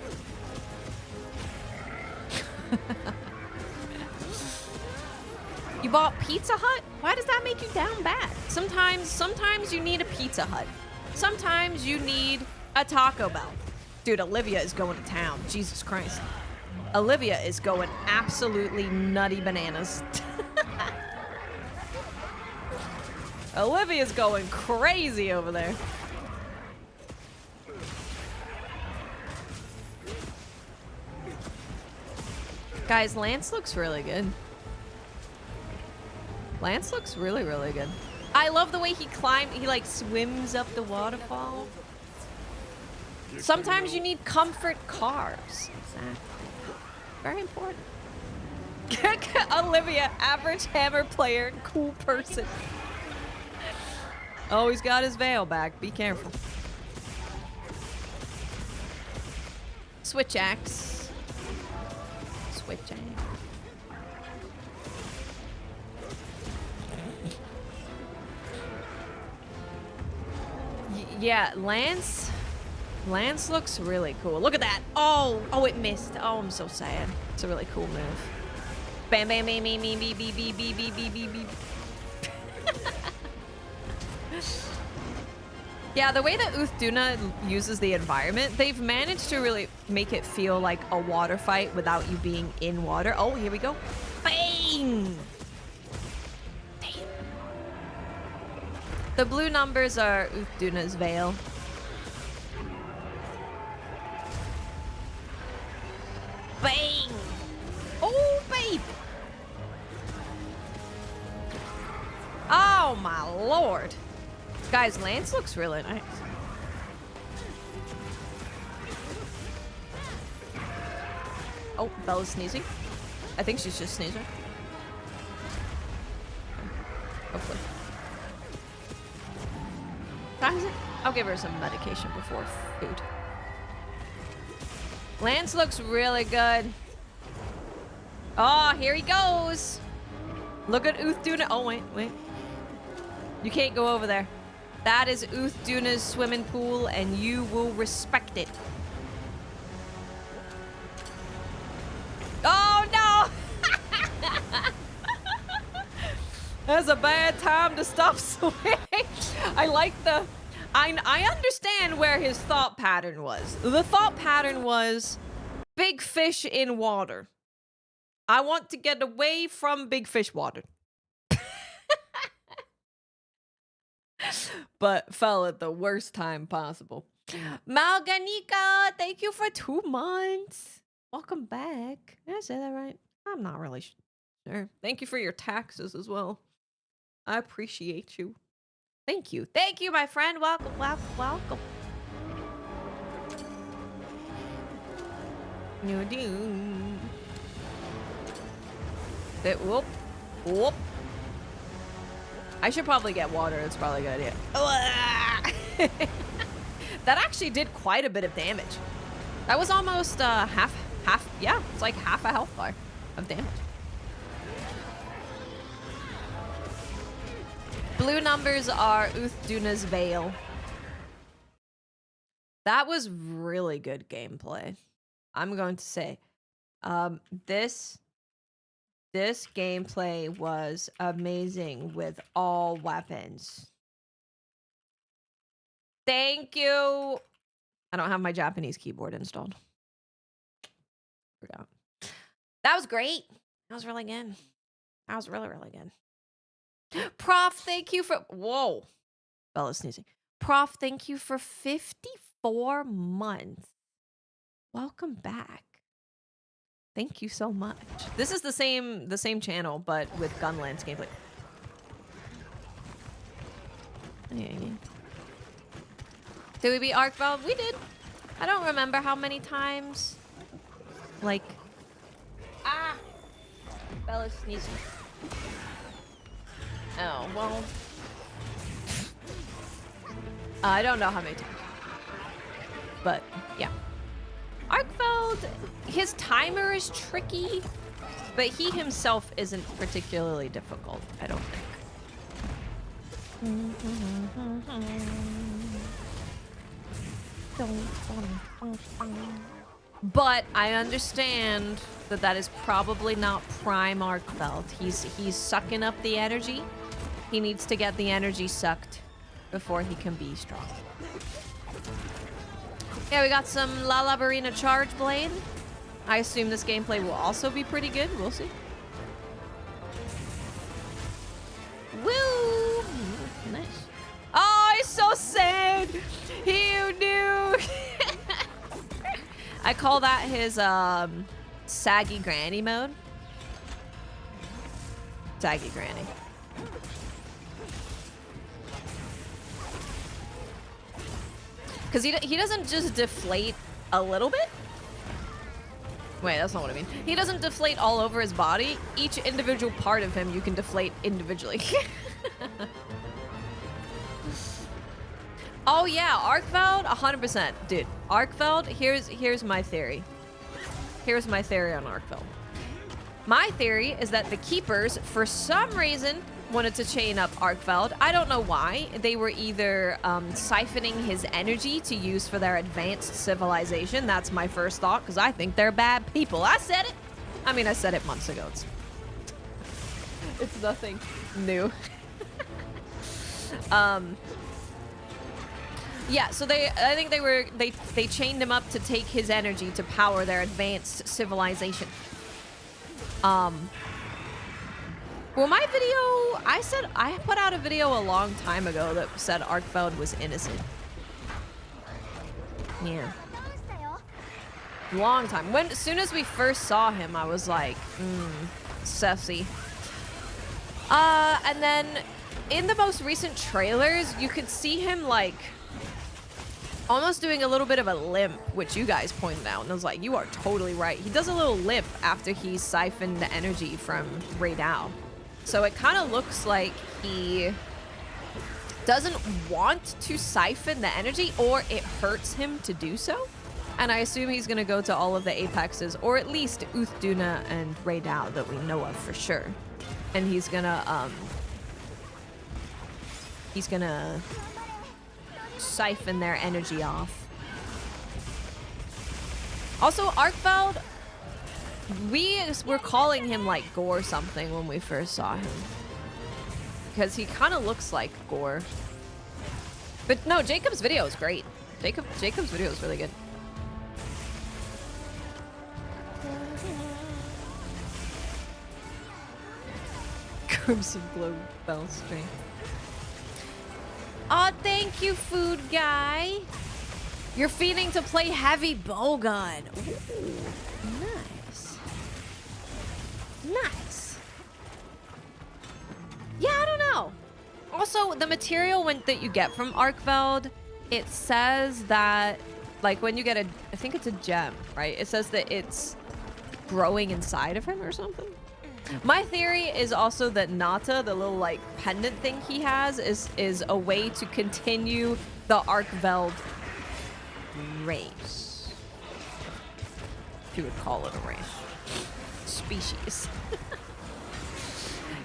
You bought Pizza Hut? Why does that make you down bad? Sometimes you need a Pizza Hut. Sometimes you need a Taco Bell. Dude, Olivia is going to town. Jesus Christ. Olivia is going absolutely nutty bananas. Olivia's going crazy over there. Guys, Lance looks really good. Lance looks really, really good. I love the way he like swims up the waterfall. Sometimes you need comfort carbs. Exactly. Very important. Olivia, average hammer player, cool person. Oh, he's got his veil back. Be careful. Switch axe. Switch axe. Yeah, Lance looks really cool. Look at that. Oh, it missed. Oh, I'm so sad. It's a really cool move. Bam, bam, bam, bam, bam, bam, bam, bam, bam, bam, bam, bam. Yeah, the way that Uthduna uses the environment, they've managed to really make it feel like a water fight without you being in water. Oh, here we go. Bang! Damn. The blue numbers are Uthduna's veil. Bang! Oh, baby! Oh, my lord. Guys, Lance looks really nice. Oh, Bella's sneezing. I think she's just sneezing. Hopefully. Time is it? I'll give her some medication before food. Lance looks really good. Oh, here he goes. Look at Uthduna. Oh, wait. You can't go over there. That is Uthduna's swimming pool, and you will respect it. Oh, no! That's a bad time to stop swimming. I like the... I understand where his thought pattern was. The thought pattern was big fish in water. I want to get away from big fish water. but fell at the worst time possible. Malganika, thank you for 2 months. Welcome back. Did I say that right? I'm not really sure. Thank you for your taxes as well. I appreciate you. Thank you. Thank you, my friend. Welcome, welcome, welcome. You do. Whoop. Whoop. I should probably get water. It's probably a good idea. That actually did quite a bit of damage. That was almost half, yeah, it's like half a health bar of damage. Blue numbers are Uthduna's Veil. That was really good gameplay. I'm going to say, this gameplay was amazing with all weapons. Thank you. I don't have my Japanese keyboard installed. Forgot. That was great. That was really good. That was really, really good. Prof, thank you for... Whoa. Bella's sneezing. Prof, thank you for 54 months. Welcome back. Thank you so much. This is the same channel, but with Gunland's gameplay. Did we beat Arkveld? We did. I don't remember how many times. Like... Ah! Bella's sneezing. Oh, well... I don't know how many times. But, yeah. Arkveld, his timer is tricky, but he himself isn't particularly difficult, I don't think. But I understand that that is probably not prime Arkveld. He's sucking up the energy. He needs to get the energy sucked before he can be strong. Yeah, we got some La Labarina Charge Blade. I assume this gameplay will also be pretty good. We'll see. Woo! Nice. Oh, he's so sad. He knew. I call that his saggy granny mode. Saggy granny. Because he doesn't just deflate a little bit. Wait, that's not what I mean. He doesn't deflate all over his body. Each individual part of him you can deflate individually. Oh yeah, Arkveld, 100%. Dude, Arkveld, here's my theory. Here's my theory on Arkveld. My theory is that the Keepers, for some reason, wanted to chain up Arkveld. I don't know why. They were either siphoning his energy to use for their advanced civilization. That's my first thought, because I think they're bad people. I said it. I mean, I said it months ago. It's nothing new. Yeah, so I think they chained him up to take his energy to power their advanced civilization. Well, my video, I put out a video a long time ago that said Arkveld was innocent. Yeah. Long time. As soon as we first saw him, I was like, sussy. And then in the most recent trailers, you could see him like almost doing a little bit of a limp, which you guys pointed out, and I was like, you are totally right. He does a little limp after he siphoned the energy from Raydao. So it kind of looks like he doesn't want to siphon the energy, or it hurts him to do so. And I assume he's going to go to all of the Apexes, or at least Uthduna and Raydao that we know of for sure. And he's going to siphon their energy off. Also, Arkveld, we were calling him like Gore something when we first saw him, because he kind of looks like Gore. But no, Jacob's video is great. Jacob's video is really good. Crimson Glow Bell String. Oh, thank you, food guy. You're feeding to play heavy bowgun. Ooh, nice. Nice. Yeah, I don't know. Also, the material that you get from Arkveld, it says that, like, when you get I think it's a gem, right? It says that it's growing inside of him or something. My theory is also that Nata, the little, like, pendant thing he has, is a way to continue the Arkveld race. If you would call it a race. Species.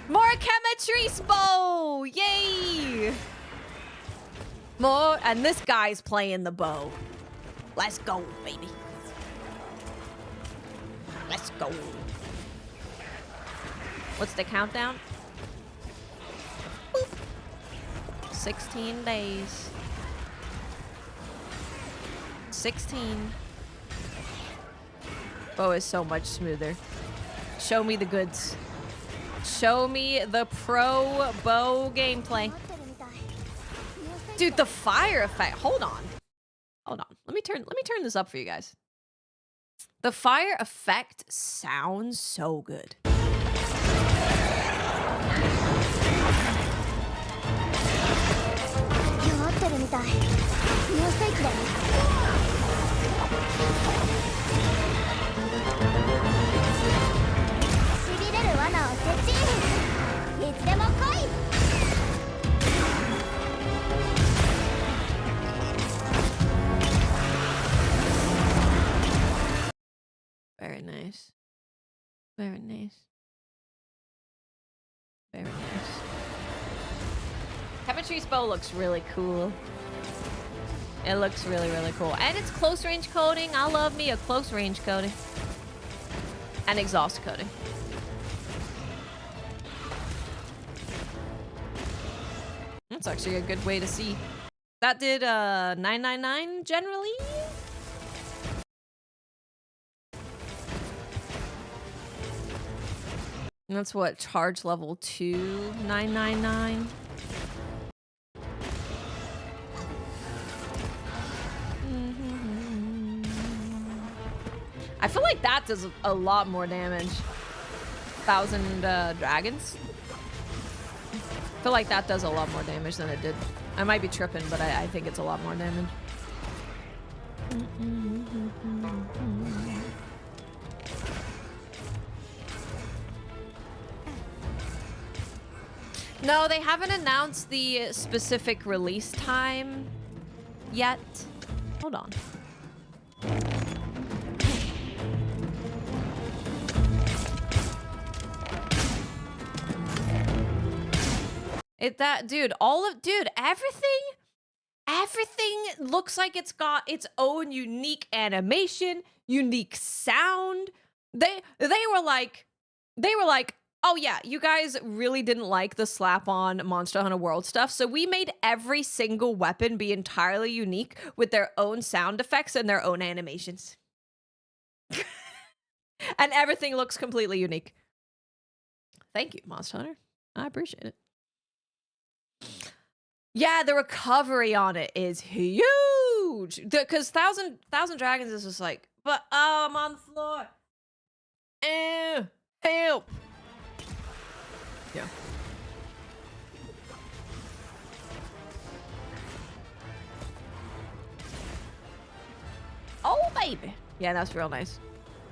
More chemistry bow! Yay! More, and this guy's playing the bow. Let's go, baby. Let's go. What's the countdown? Boop. 16 days. 16. Bow is so much smoother. Show me the goods. Show me the pro bow gameplay. Dude, the fire effect. Hold on. Hold on. Let me turn this up for you guys. The fire effect sounds so good. Very nice. Very nice. Very nice. Chemistry's bow looks really cool. It looks really, really cool. And it's close range coding. I love me a close range coding. And exhaust coding. That's actually a good way to see. That did 999 generally. And that's what, charge level 2, 999. I feel like that does a lot more damage. 1,000 dragons. I feel like that does a lot more damage than it did. I might be tripping, but I think it's a lot more damage. No, they haven't announced the specific release time yet. Hold on. Everything looks like it's got its own unique animation, unique sound. They were like, oh yeah, you guys really didn't like the slap-on Monster Hunter World stuff, so we made every single weapon be entirely unique with their own sound effects and their own animations. And everything looks completely unique. Thank you, Monster Hunter. I appreciate it. Yeah, the recovery on it is huge. Because thousand dragons is just like, but oh, I'm on the floor. Help. Yeah. Oh, baby. Yeah, that's real nice.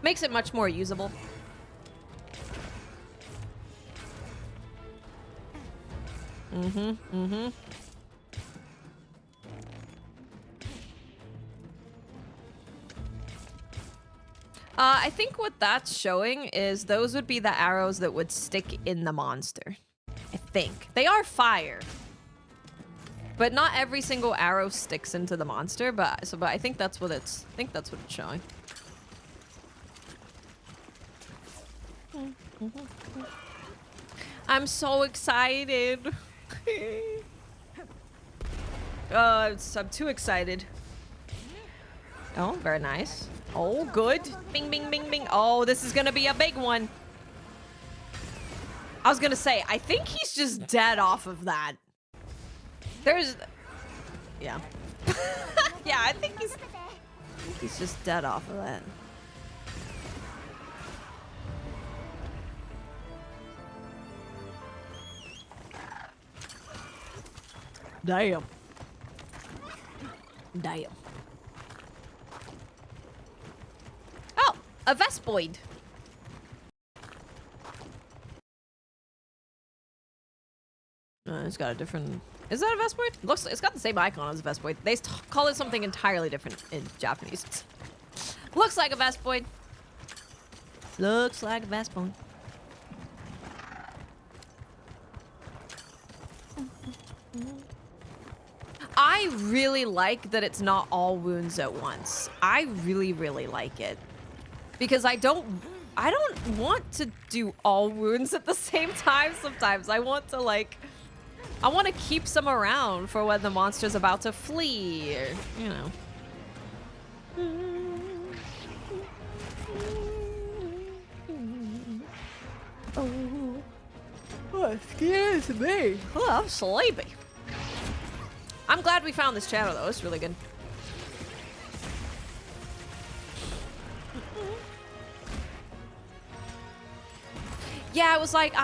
Makes it much more usable. I think what that's showing is those would be the arrows that would stick in the monster. I think. They are fire. But not every single arrow sticks into the monster, but I think that's what it's showing. I'm so excited. I'm too excited. Oh, very nice. Oh, good. Bing, bing, bing, bing. Oh, this is gonna be a big one. I was gonna say, I think he's just dead off of that. Yeah. Yeah, I think he's just dead off of that. Damn. Damn. Oh, a Vespoid. It's got a different... Is that a Vespoid? Looks like it's got the same icon as a Vespoid. They call it something entirely different in Japanese. Looks like a Vespoid. Looks like a Vespoid. I really like that it's not all wounds at once. I really, really like it. Because I don't want to do all wounds at the same time sometimes. I want to keep some around for when the monster's about to flee, or, you know. Oh, excuse me. Oh, I'm sleepy. I'm glad we found this channel, though. It's really good. Yeah, it was like,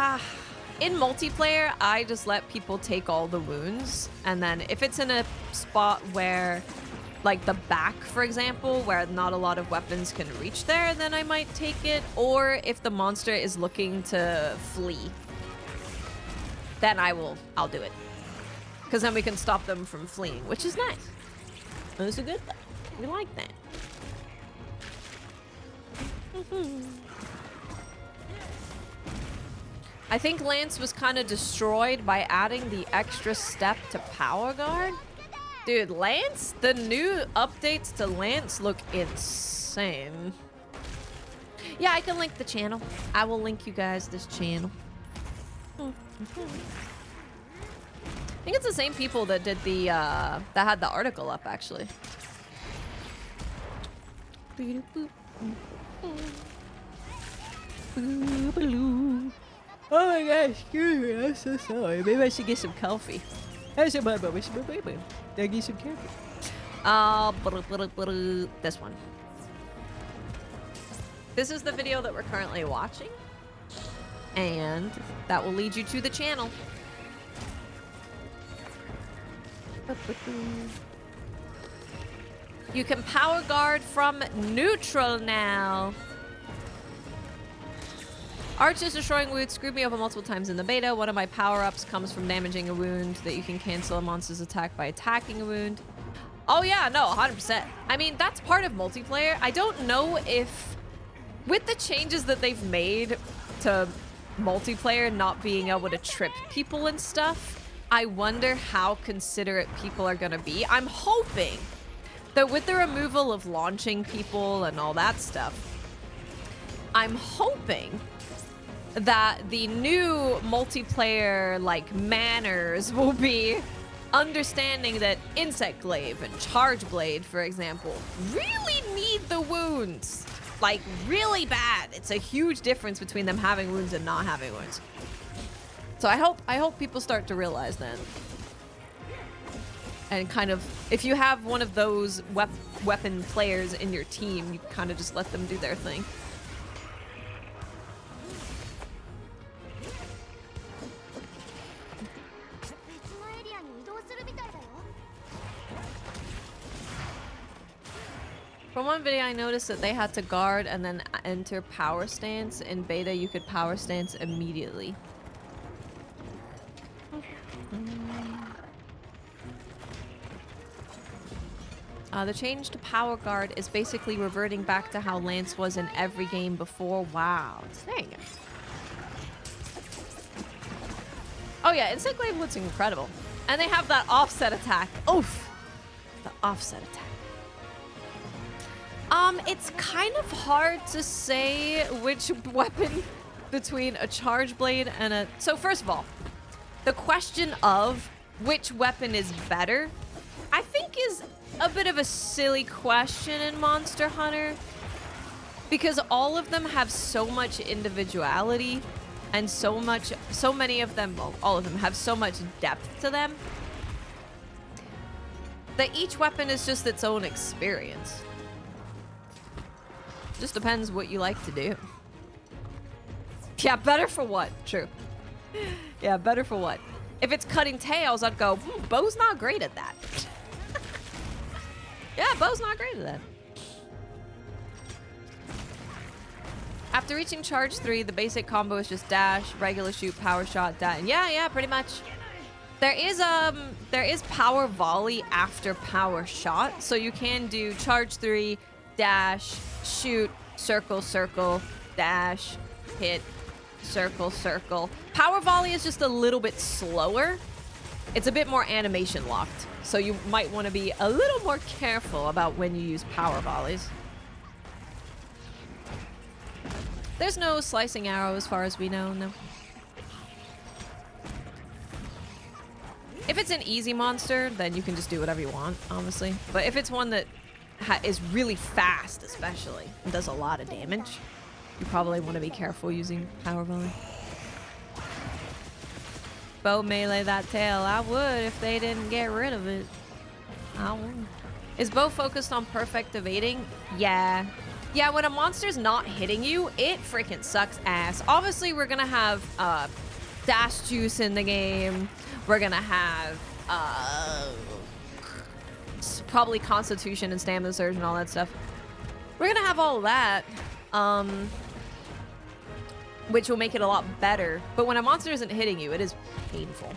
in multiplayer, I just let people take all the wounds. And then if it's in a spot where, like the back, for example, where not a lot of weapons can reach there, then I might take it. Or if the monster is looking to flee, then I'll do it. Because then we can stop them from fleeing, which is nice. That's a good thing. We like that. I think Lance was kind of destroyed by adding the extra step to Power Guard. Dude, Lance, the new updates to Lance look insane. Yeah, I can link the channel. I will link you guys this channel. I think it's the same people that did the, that had the article up, actually. Oh my gosh, excuse me, I'm so sorry. Maybe I should get some coffee. I should get some coffee. This one. This is the video that we're currently watching. And that will lead you to the channel. You can power guard from neutral now. Arch is destroying wounds screwed me over multiple times in the beta. One of my power-ups comes from damaging a wound that you can cancel a monster's attack by attacking a wound. Oh yeah, no, 100%. I mean, that's part of multiplayer. I don't know if, with the changes that they've made to multiplayer not being able to trip people and stuff, I wonder how considerate people are gonna be. I'm hoping that with the removal of launching people and all that stuff, I'm hoping that the new multiplayer like manners will be understanding that Insect Glaive and Charge Blade, for example, really need the wounds. Like really bad. It's a huge difference between them having wounds and not having wounds. So I hope people start to realize that. And kind of, if you have one of those weapon players in your team, you kind of just let them do their thing. From one video, I noticed that they had to guard and then enter power stance. In beta, you could power stance immediately. The change to power guard is basically reverting back to how Lance was in every game before. Wow, dang it. Oh yeah, Insect Glaive looks incredible. And they have that offset attack. Oof! The offset attack. It's kind of hard to say which weapon between a Charge Blade and a... So first of all, the question of which weapon is better, I think is a bit of a silly question in Monster Hunter. Because all of them have so much individuality and so many of them, well, all of them have so much depth to them. That each weapon is just its own experience. Just depends what you like to do. Yeah, better for what? True. Yeah, better for what? If it's cutting tails, I'd go, bow's not great at that. Yeah, bow's not great at that. After reaching charge 3, the basic combo is just dash, regular shoot, power shot, dash. Yeah, pretty much. There is power volley after power shot, so you can do charge 3, dash, shoot, circle, circle, dash, hit, circle, circle. Power volley is just a little bit slower. It's a bit more animation locked, so you might want to be a little more careful about when you use power volleys. There's no slicing arrow as far as we know, no. If it's an easy monster, then you can just do whatever you want, honestly. But if it's one that is really fast, especially, and does a lot of damage, you probably want to be careful using power volley. Bow melee that tail. I would if they didn't get rid of it. I would. Is bow focused on perfect evading? Yeah. Yeah, when a monster's not hitting you, it freaking sucks ass. Obviously, we're gonna have dash juice in the game. We're gonna have probably constitution and stamina surge and all that stuff. We're gonna have all that, which will make it a lot better. But when a monster isn't hitting you, it is painful.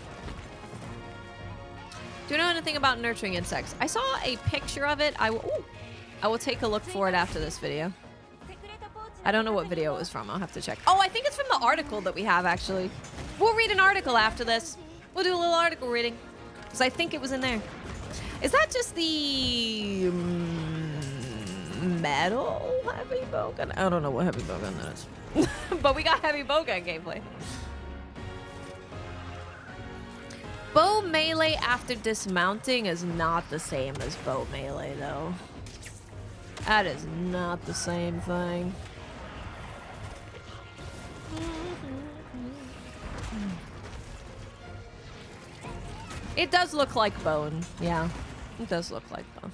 Do you know anything about nurturing insects? I saw a picture of it. I will take a look for it after this video. I don't know what video it was from. I'll have to check. Oh, I think it's from the article that we have, actually. We'll read an article after this. We'll do a little article reading. Because I think it was in there. Is that just the metal heavy bowgun? I don't know what heavy bowgun that is. But we got heavy bowgun gameplay. Bow melee after dismounting is not the same as bow melee, though. That is not the same thing. It does look like bone. Yeah, it does look like bone.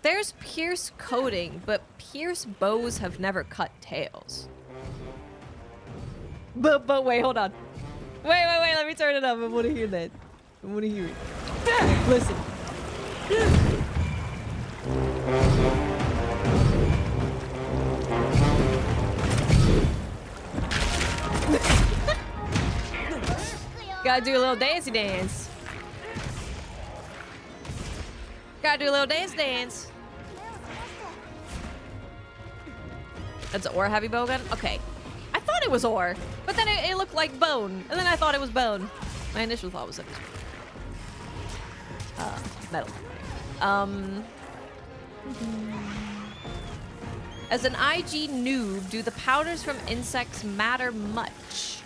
There's pierce coating, but pierce bows have never cut tails. But wait, hold on. Wait, let me turn it up. I want to hear that. I want to hear it. Listen. Gotta do a little dancey dance. Gotta do a little dance. That's ore heavy bowgun? Okay. I thought it was ore, but then it looked like bone, and then I thought it was bone. My initial thought was it was metal. As an IG noob, do the powders from insects matter much?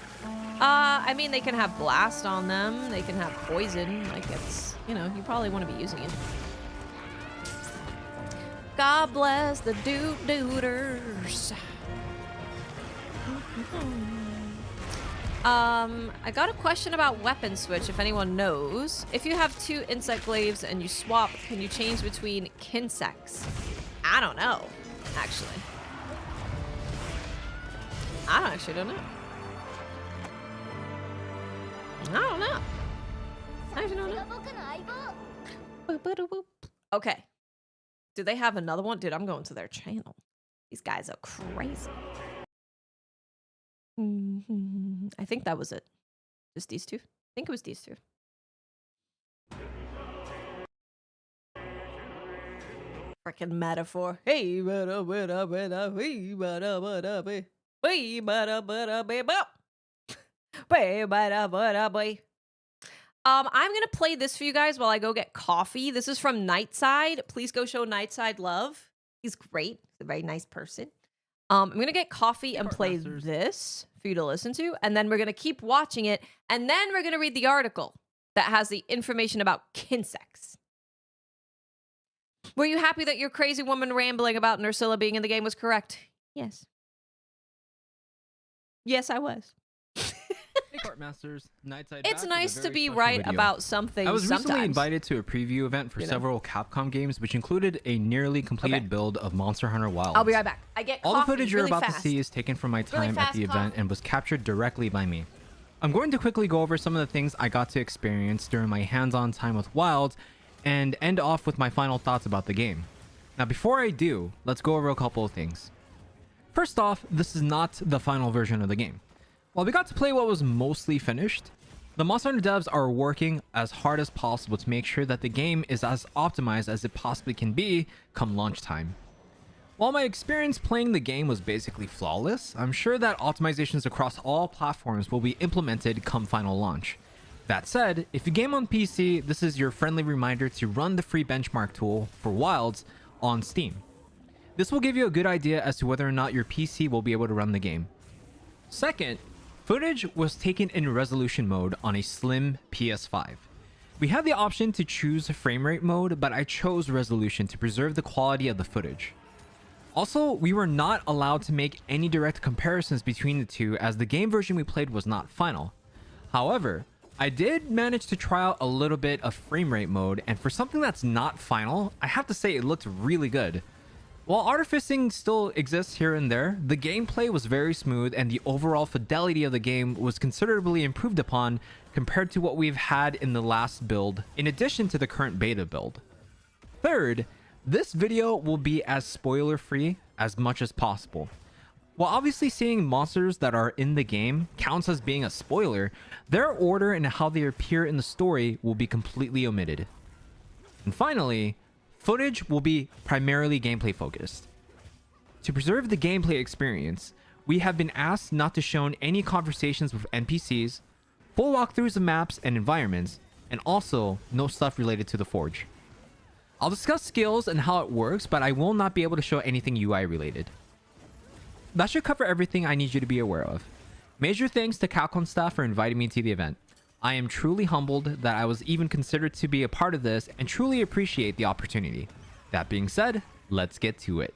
I mean, they can have blast on them. They can have poison. Like, it's, you know, you probably want to be using it. God bless the dooders. I got a question about weapon switch, if anyone knows. If you have 2 insect glaives and you swap, can you change between Kinsects? I don't know, actually. I actually don't know. I don't know. I actually don't know. Okay. Do they have another one? Dude, I'm going to their channel. These guys are crazy. I think that was it. Just these 2? I think it was these 2. Freaking metaphor. Hey, I'm gonna play this for you guys while I go get coffee. This is from Nightside. Please go show Nightside love. He's great. He's a very nice person. I'm gonna get coffee and play this for you to listen to, and then we're gonna keep watching it, and then we're gonna read the article that has the information about Kinsects. Were you happy that your crazy woman rambling about Nerscylla being in the game was correct? Yes. Yes, I was. Hey Courtmasters, Nightside It's back nice with a to very be special right video. about something I was recently sometimes. invited to a preview event for You know? several Capcom games, which included a nearly completed Okay. build of Monster Hunter Wilds. I'll be right back. I get All the coffee footage you're really about fast. to see is taken from my Really time at fast the event coffee. and was captured directly by me. I'm going to quickly go over some of the things I got to experience during my hands-on time with Wilds and end off with my final thoughts about the game. Now before I do, let's go over a couple of things. First off, this is not the final version of the game. While we got to play what was mostly finished, the Monster Hunter devs are working as hard as possible to make sure that the game is as optimized as it possibly can be come launch time. While my experience playing the game was basically flawless, I'm sure that optimizations across all platforms will be implemented come final launch. That said, if you game on PC, this is your friendly reminder to run the free benchmark tool for Wilds on Steam. This will give you a good idea as to whether or not your PC will be able to run the game. Second, footage was taken in resolution mode on a slim PS5. We had the option to choose frame rate mode, but I chose resolution to preserve the quality of the footage. Also, we were not allowed to make any direct comparisons between the two as the game version we played was not final. However, I did manage to try out a little bit of frame rate mode, and for something that's not final, I have to say it looked really good. While artificing still exists here and there, the gameplay was very smooth and the overall fidelity of the game was considerably improved upon compared to what we've had in the last build, in addition to the current beta build. Third, this video will be as spoiler-free as much as possible. While obviously seeing monsters that are in the game counts as being a spoiler, their order and how they appear in the story will be completely omitted. And finally, footage will be primarily gameplay focused. To preserve the gameplay experience, we have been asked not to show any conversations with NPCs, full walkthroughs of maps and environments, and also no stuff related to the Forge. I'll discuss skills and how it works, but I will not be able to show anything UI related. That should cover everything I need you to be aware of. Major thanks to Capcom staff for inviting me to the event. I am truly humbled that I was even considered to be a part of this and truly appreciate the opportunity. That being said, let's get to it.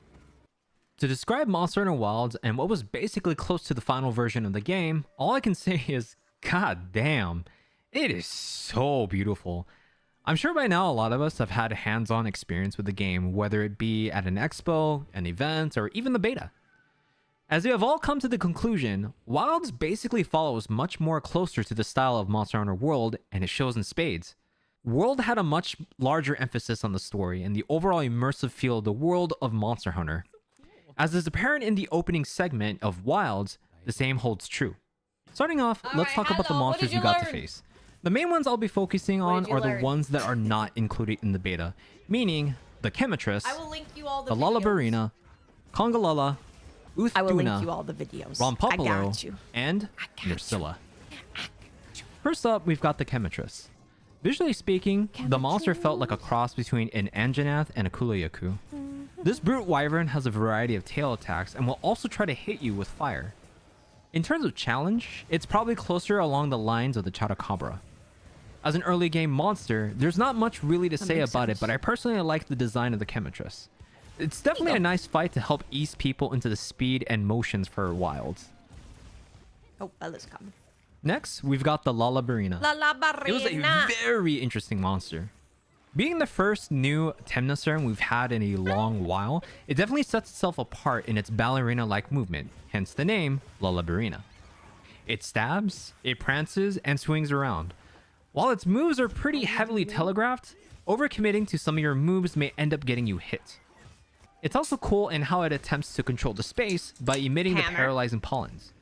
To describe Monster Hunter Wilds and what was basically close to the final version of the game, all I can say is, god damn, it is so beautiful. I'm sure by now a lot of us have had hands-on experience with the game, whether it be at an expo, an event, or even the beta. As we have all come to the conclusion, Wilds basically follows much more closer to the style of Monster Hunter World, and it shows in spades. World had a much larger emphasis on the story and the overall immersive feel of the world of Monster Hunter. As is apparent in the opening segment of Wilds, the same holds true. Starting off, let's talk about the monsters we got to face. The main ones I'll be focusing on are the ones that are not included in the beta, meaning the Chemitress, I will link you all the videos. Lullabarina, Congalala, I will link Uthduna, you all the videos. Rompopolo, I got you. and Nerscylla. First up, we've got the Chemitress. Visually speaking, the monster felt like a cross between an Anjanath and a Kulayaku. This brute wyvern has a variety of tail attacks and will also try to hit you with fire. In terms of challenge, it's probably closer along the lines of the Chotacabra. As an early game monster, there's not much really to say about it, but I personally like the design of the Chemitress. It's definitely a nice fight to help ease people into the speed and motions for Wilds. Oh, Bella's coming. Next, we've got the Lullabarina. It was a very interesting monster. Being the first new Temnosaur we've had in a long while, it definitely sets itself apart in its ballerina-like movement, hence the name Lullabarina. It stabs, it prances, and swings around. While its moves are pretty heavily telegraphed, overcommitting to some of your moves may end up getting you hit. It's also cool in how it attempts to control the space by emitting the paralyzing pollens.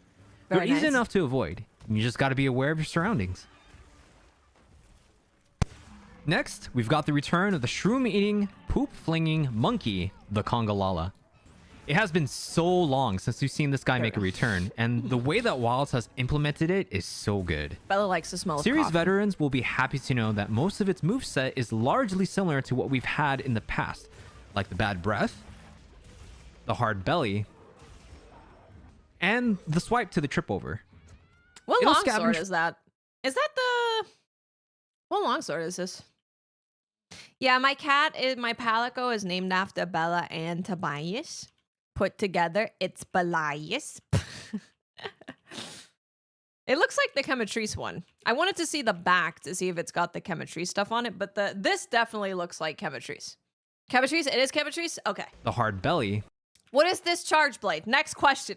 They're easy enough to avoid. You just gotta be aware of your surroundings. Next, we've got the return of the shroom-eating, poop-flinging monkey, the Congalala. It has been so long since we've seen this guy make a return, and the way that Wilds has implemented it is so good. Bella likes the smell of Series coffee. veterans will be happy to know that most of its moveset is largely similar to what we've had in the past, like the bad breath, the hard belly, and the swipe to the trip over. What It'll longsword scavenge- is that? Is that the... What longsword is this? Yeah, my Palico is named after Bella and Tobias. Put together, it's Belias. It looks like the Chemitrice one. I wanted to see the back to see if it's got the Chemitrice stuff on it, but this definitely looks like Chemitrice. Chemitrice? It is Chemitrice? Okay. The hard belly. What is this charge blade? Next question.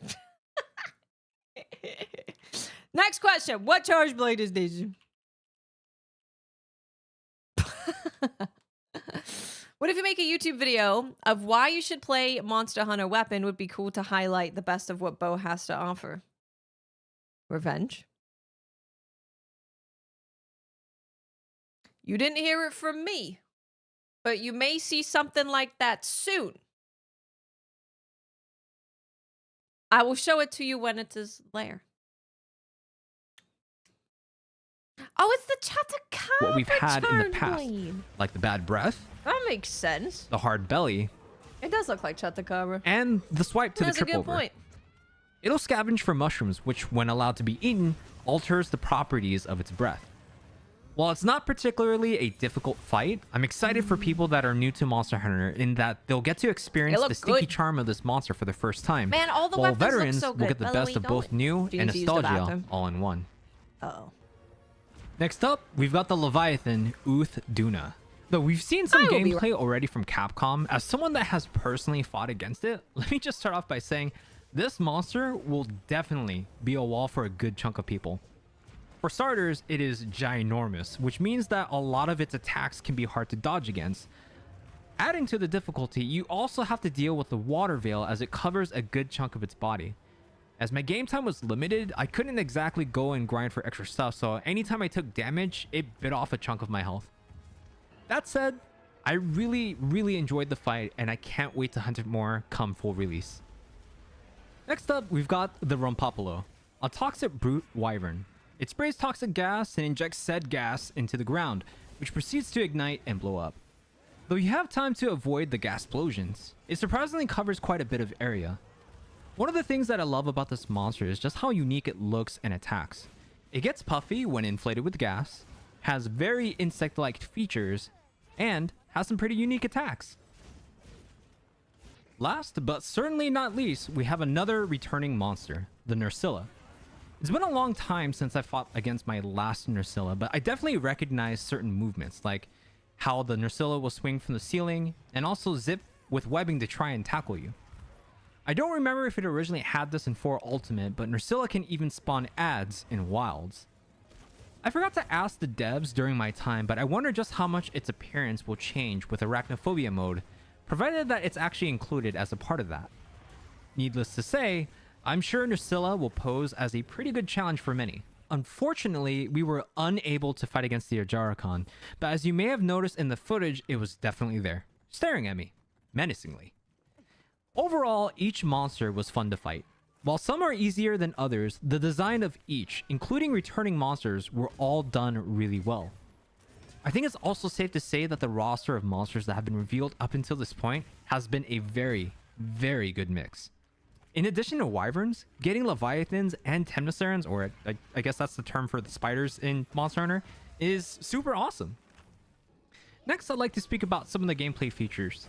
Next question. What charge blade is this? What if you make a YouTube video of why you should play Monster Hunter weapon? Would be cool to highlight the best of what Bo has to offer. Revenge. You didn't hear it from me, but you may see something like that soon. I will show it to you when it is there. Oh, it's the Chatakara What we've had in the charge past, blade. like the bad breath, That makes sense. the hard belly, It does look like Chatakara. and the swipe to That's the a trip good over. point. It'll scavenge for mushrooms, which, when allowed to be eaten, alters the properties of its breath. While it's not particularly a difficult fight, I'm excited for people that are new to Monster Hunter in that they'll get to experience the look stinky good. charm of this monster for the first time. Man, all the while weapons look veterans so will good. get the By the best way, of both new do you and need to use the nostalgia bathroom? all in one. Uh-oh. Next up, we've got the Leviathan Uth Duna. Though we've seen some I will be gameplay already from Capcom, as someone that has personally fought against it, let me just start off by saying this monster will definitely be a wall for a good chunk of people. For starters, it is ginormous, which means that a lot of its attacks can be hard to dodge against. Adding to the difficulty, you also have to deal with the water veil as it covers a good chunk of its body. As my game time was limited, I couldn't exactly go and grind for extra stuff, so anytime I took damage, it bit off a chunk of my health. That said, I really enjoyed the fight, and I can't wait to hunt it more come full release. Next up, we've got the Rumpopolo, a toxic brute wyvern. It sprays toxic gas and injects said gas into the ground, which proceeds to ignite and blow up. Though you have time to avoid the gas explosions, it surprisingly covers quite a bit of area. One of the things that I love about this monster is just how unique it looks and attacks. It gets puffy when inflated with gas, has very insect-like features, and has some pretty unique attacks. Last, but certainly not least, we have another returning monster, the Nerscylla. It's been a long time since I fought against my last Nerscylla, but I definitely recognize certain movements, like how the Nerscylla will swing from the ceiling, and also zip with webbing to try and tackle you. I don't remember if it originally had this in 4 Ultimate, but Nerscylla can even spawn ads in Wilds. I forgot to ask the devs during my time, but I wonder just how much its appearance will change with Arachnophobia mode, provided that it's actually included as a part of that. Needless to say, I'm sure Nerscylla will pose as a pretty good challenge for many. Unfortunately, we were unable to fight against the Ajarikon, but as you may have noticed in the footage, it was definitely there, staring at me, menacingly. Overall, each monster was fun to fight. While some are easier than others, the design of each, including returning monsters, were all done really well. I think it's also safe to say that the roster of monsters that have been revealed up until this point has been a very good mix. In addition to wyverns, getting leviathans and temnocerans, or I guess that's the term for the spiders in Monster Hunter, is super awesome. Next, I'd like to speak about some of the gameplay features.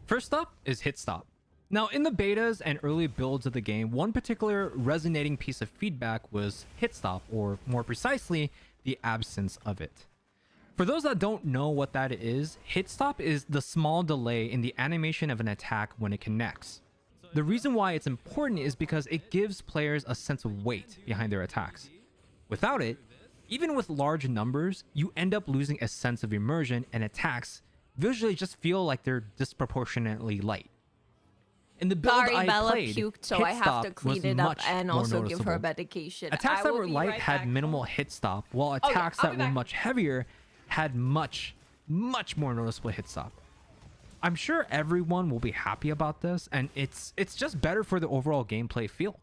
First up is hit stop. Now, in the betas and early builds of the game, one particular resonating piece of feedback was hit stop, or more precisely, the absence of it. For those that don't know what that is, hit stop is the small delay in the animation of an attack when it connects. The reason why it's important is because it gives players a sense of weight behind their attacks. Without it, even with large numbers, you end up losing a sense of immersion, and attacks visually just feel like they're disproportionately light. In the build Sorry, I Bella played, puked, so hit I have stop to clean was it up much and more also give her noticeable. medication. Attacks I that will were be light right had back. minimal hit stop, while yeah, attacks I'll that be were back. much heavier had much more noticeable hit stop. I'm sure everyone will be happy about this, and it's just better for the overall gameplay feel.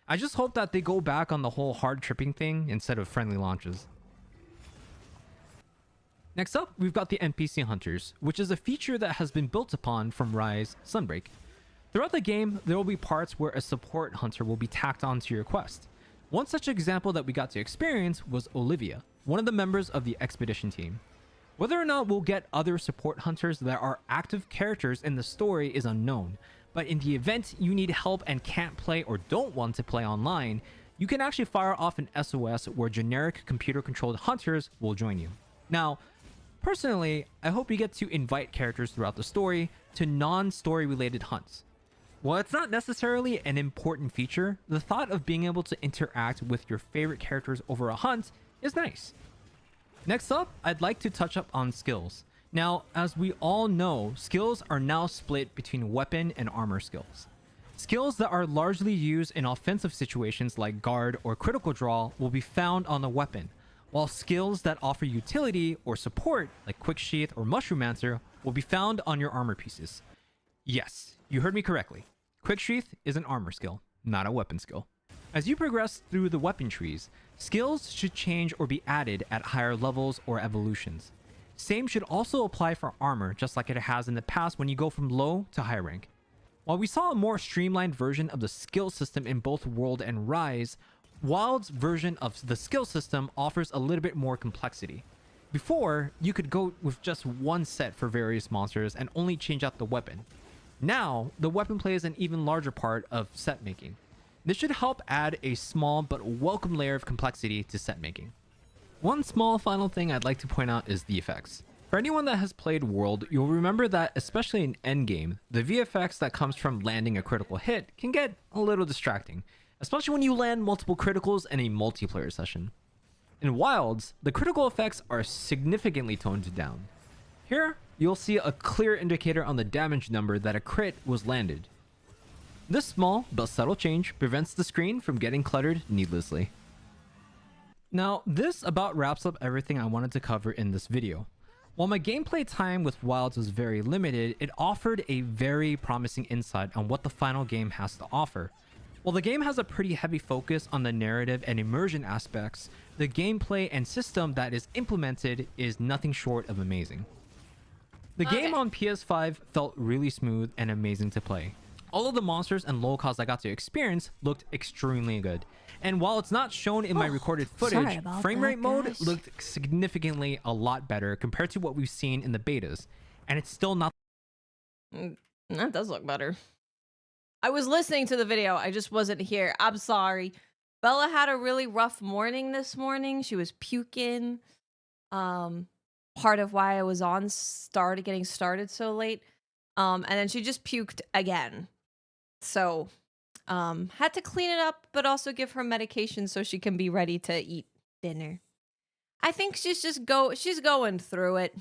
I just hope that they go back on the whole hard tripping thing instead of friendly launches. Next up, we've got the NPC Hunters, which is a feature that has been built upon from Rise Sunbreak. Throughout the game, there will be parts where a support hunter will be tacked onto your quest. One such example that we got to experience was Olivia, one of the members of the expedition team. Whether or not we'll get other support hunters that are active characters in the story is unknown, but in the event you need help and can't play or don't want to play online, you can actually fire off an SOS where generic computer-controlled hunters will join you. Now, personally, I hope you get to invite characters throughout the story to non-story related hunts. While it's not necessarily an important feature, the thought of being able to interact with your favorite characters over a hunt is nice. Next up, I'd like to touch up on skills. Now, as we all know, skills are now split between weapon and armor skills. Skills that are largely used in offensive situations like guard or critical draw will be found on the weapon, while skills that offer utility or support like quick sheath or mushroom-mancer will be found on your armor pieces. Yes, you heard me correctly. Quick sheath is an armor skill, not a weapon skill. As you progress through the weapon trees, skills should change or be added at higher levels or evolutions. Same should also apply for armor, just like it has in the past when you go from low to high rank. While we saw a more streamlined version of the skill system in both World and Rise, Wild's version of the skill system offers a little bit more complexity. Before, you could go with just one set for various monsters and only change out the weapon. Now, the weapon plays an even larger part of set making. This should help add a small but welcome layer of complexity to set making. One small final thing I'd like to point out is the effects. For anyone that has played World, you'll remember that, especially in endgame, the VFX that comes from landing a critical hit can get a little distracting, especially when you land multiple criticals in a multiplayer session. In Wilds, the critical effects are significantly toned down. Here, you'll see a clear indicator on the damage number that a crit was landed. This small but subtle change prevents the screen from getting cluttered needlessly. Now, this about wraps up everything I wanted to cover in this video. While my gameplay time with Wilds was very limited, it offered a very promising insight on what the final game has to offer. While the game has a pretty heavy focus on the narrative and immersion aspects, the gameplay and system that is implemented is nothing short of amazing. The game on PS5 felt really smooth and amazing to play. All of the monsters and locals I got to experience looked extremely good. And while it's not shown in my recorded footage, frame rate mode looked significantly a lot better compared to what we've seen in the betas. And it's still not... That does look better. I was listening to the video, I just wasn't here. I'm sorry. Bella had a really rough morning this morning. She was puking. Part of why I was on getting started so late. And then she just puked again. So, had to clean it up, but also give her medication so she can be ready to eat dinner. I think she's going through it.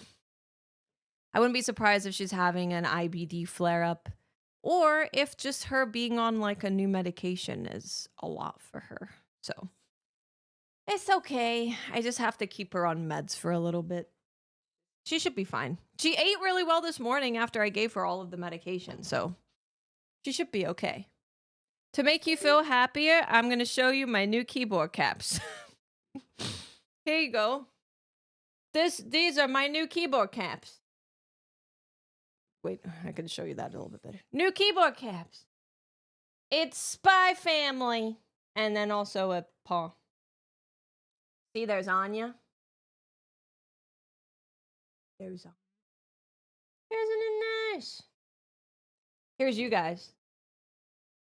I wouldn't be surprised if she's having an IBD flare-up, or if just her being on like a new medication is a lot for her. So, it's okay. I just have to keep her on meds for a little bit. She should be fine. She ate really well this morning after I gave her all of the medication, so she should be okay. To make you feel happier, I'm going to show you my new keyboard caps. Here you go. These are my new keyboard caps. Wait, I can show you that a little bit better. New keyboard caps. It's Spy Family. And then also a paw. See, there's Anya. There's Anya. Isn't it nice? Here's you guys.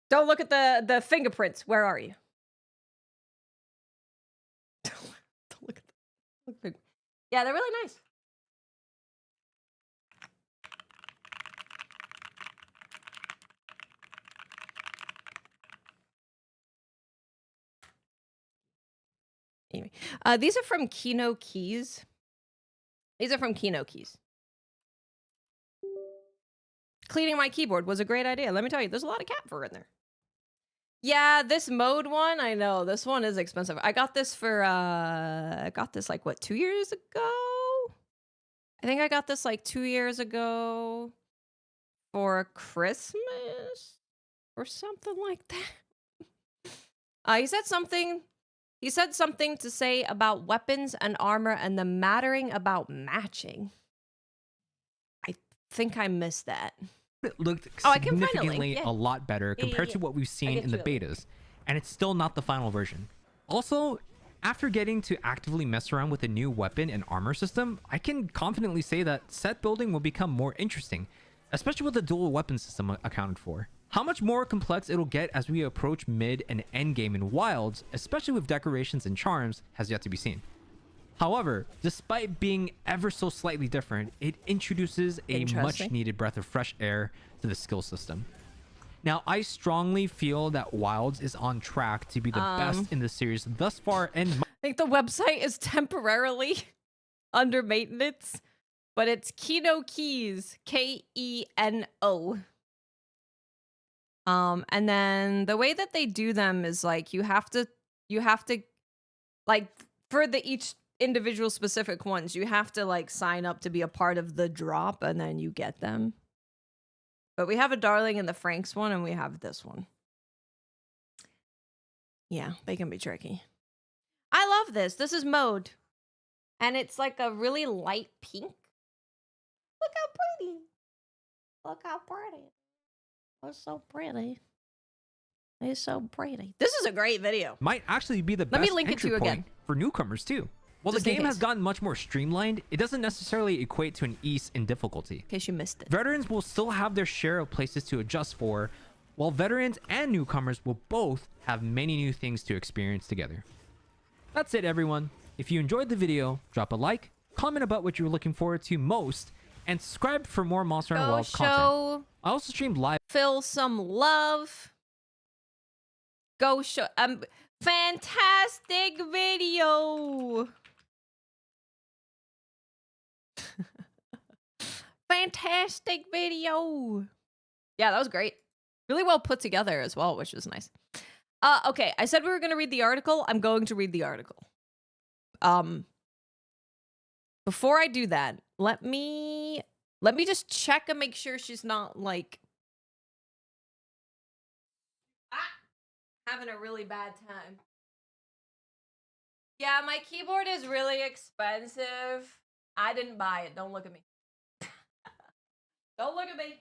Don't look at the fingerprints. Where are you? Don't look at them. Yeah, they're really nice. Anyway, these are from Kino Keys. These are from Kino Keys. Cleaning my keyboard was a great idea. Let me tell you, there's a lot of cat fur in there. Yeah, this mode one, I know. This one is expensive. I got this for, I got this like, what, 2 years ago? I think I got this like 2 years ago for Christmas or something like that. He said something to say about weapons and armor and the mattering about matching. I think I missed that. It looked I can find a significantly link. a lot better compared to what we've seen in the betas, and it's still not the final version. Also, after getting to actively mess around with a new weapon and armor system, I can confidently say that set building will become more interesting, especially with the dual weapon system accounted for. How much more complex it'll get as we approach mid and end game in Wilds, especially with decorations and charms, has yet to be seen. However, despite being ever so slightly different, it introduces a much needed breath of fresh air to the skill system. Now, I strongly feel that Wilds is on track to be the best in the series thus far, and I think the website is temporarily under maintenance, but it's Keno Keys, Keno. And then the way that they do them is like you have to like for the each individual specific ones, you have to like sign up to be a part of the drop and then you get them. But we have a Darling in the Franks one and we have this one. Yeah, they can be tricky. I love this. This is mode. And it's like a really light pink. Look how pretty. Look how pretty. It's so pretty. It's so pretty. This is a great video. might actually be the Let me best link it to entry you point again. for newcomers too. While Just the in game has case. gotten much more streamlined, it doesn't necessarily equate to an ease in difficulty. In case you missed it. Veterans will still have their share of places to adjust for, while veterans and newcomers will both have many new things to experience together. That's it, everyone. If you enjoyed the video, drop a like, comment about what you're looking forward to most, and subscribe for more Monster Hunter Go Wilds content. show I also streamed live Phil some love. Go show fantastic video. Fantastic video. Yeah, that was great. Really well put together as well, which was nice. Okay, I said we were going to read the article. I'm going to read the article. Before I do that, let me just check and make sure she's not like having a really bad time. Yeah, my keyboard is really expensive. I didn't buy it. Don't look at me. Don't look at me.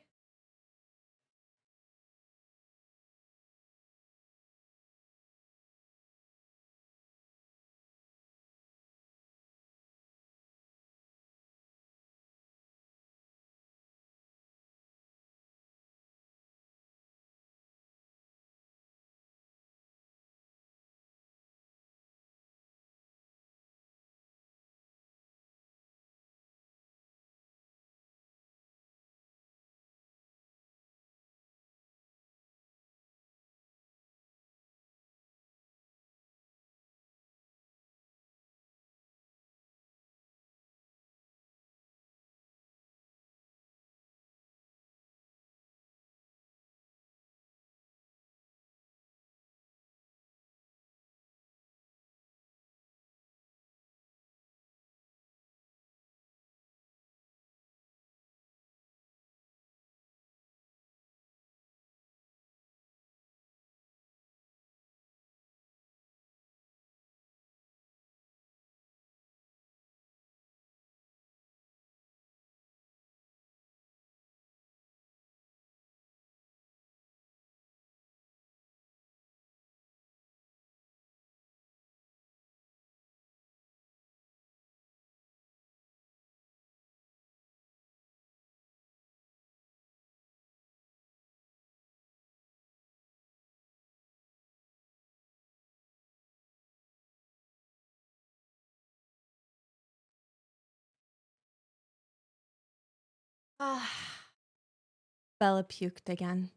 Bella puked again.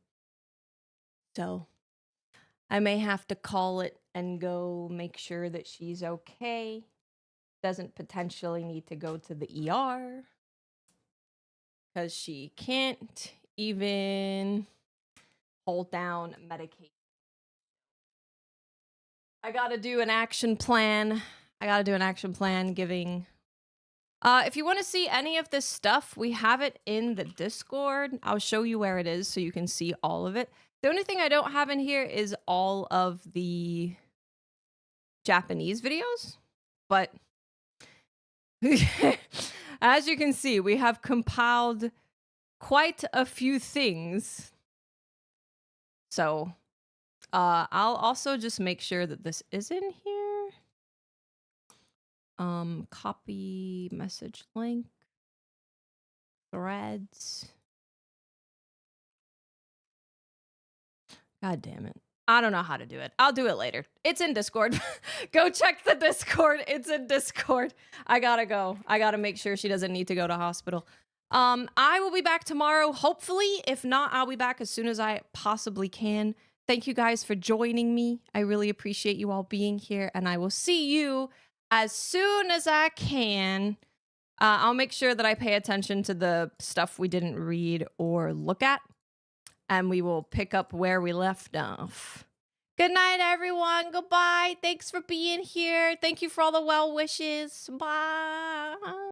So I may have to call it and go make sure that she's okay. Doesn't potentially need to go to the ER. Because she can't even hold down medication. I gotta do an action plan. Giving. If you want to see any of this stuff, we have it in the Discord. I'll show you where it is so you can see all of it. The only thing I don't have in here is all of the Japanese videos. But as you can see, we have compiled quite a few things. So I'll also just make sure that this is in here. Copy message link. Threads. God damn it. I don't know how to do it. I'll do it later. It's in Discord. Go check the Discord. It's in Discord. I gotta go. I gotta make sure she doesn't need to go to hospital. I will be back tomorrow, hopefully. If not, I'll be back as soon as I possibly can. Thank you guys for joining me. I really appreciate you all being here, and I will see you as soon as I can. I'll make sure that I pay attention to the stuff we didn't read or look at, and we will pick up where we left off. Good night, everyone. Goodbye. Thanks for being here. Thank you for all the well wishes. Bye.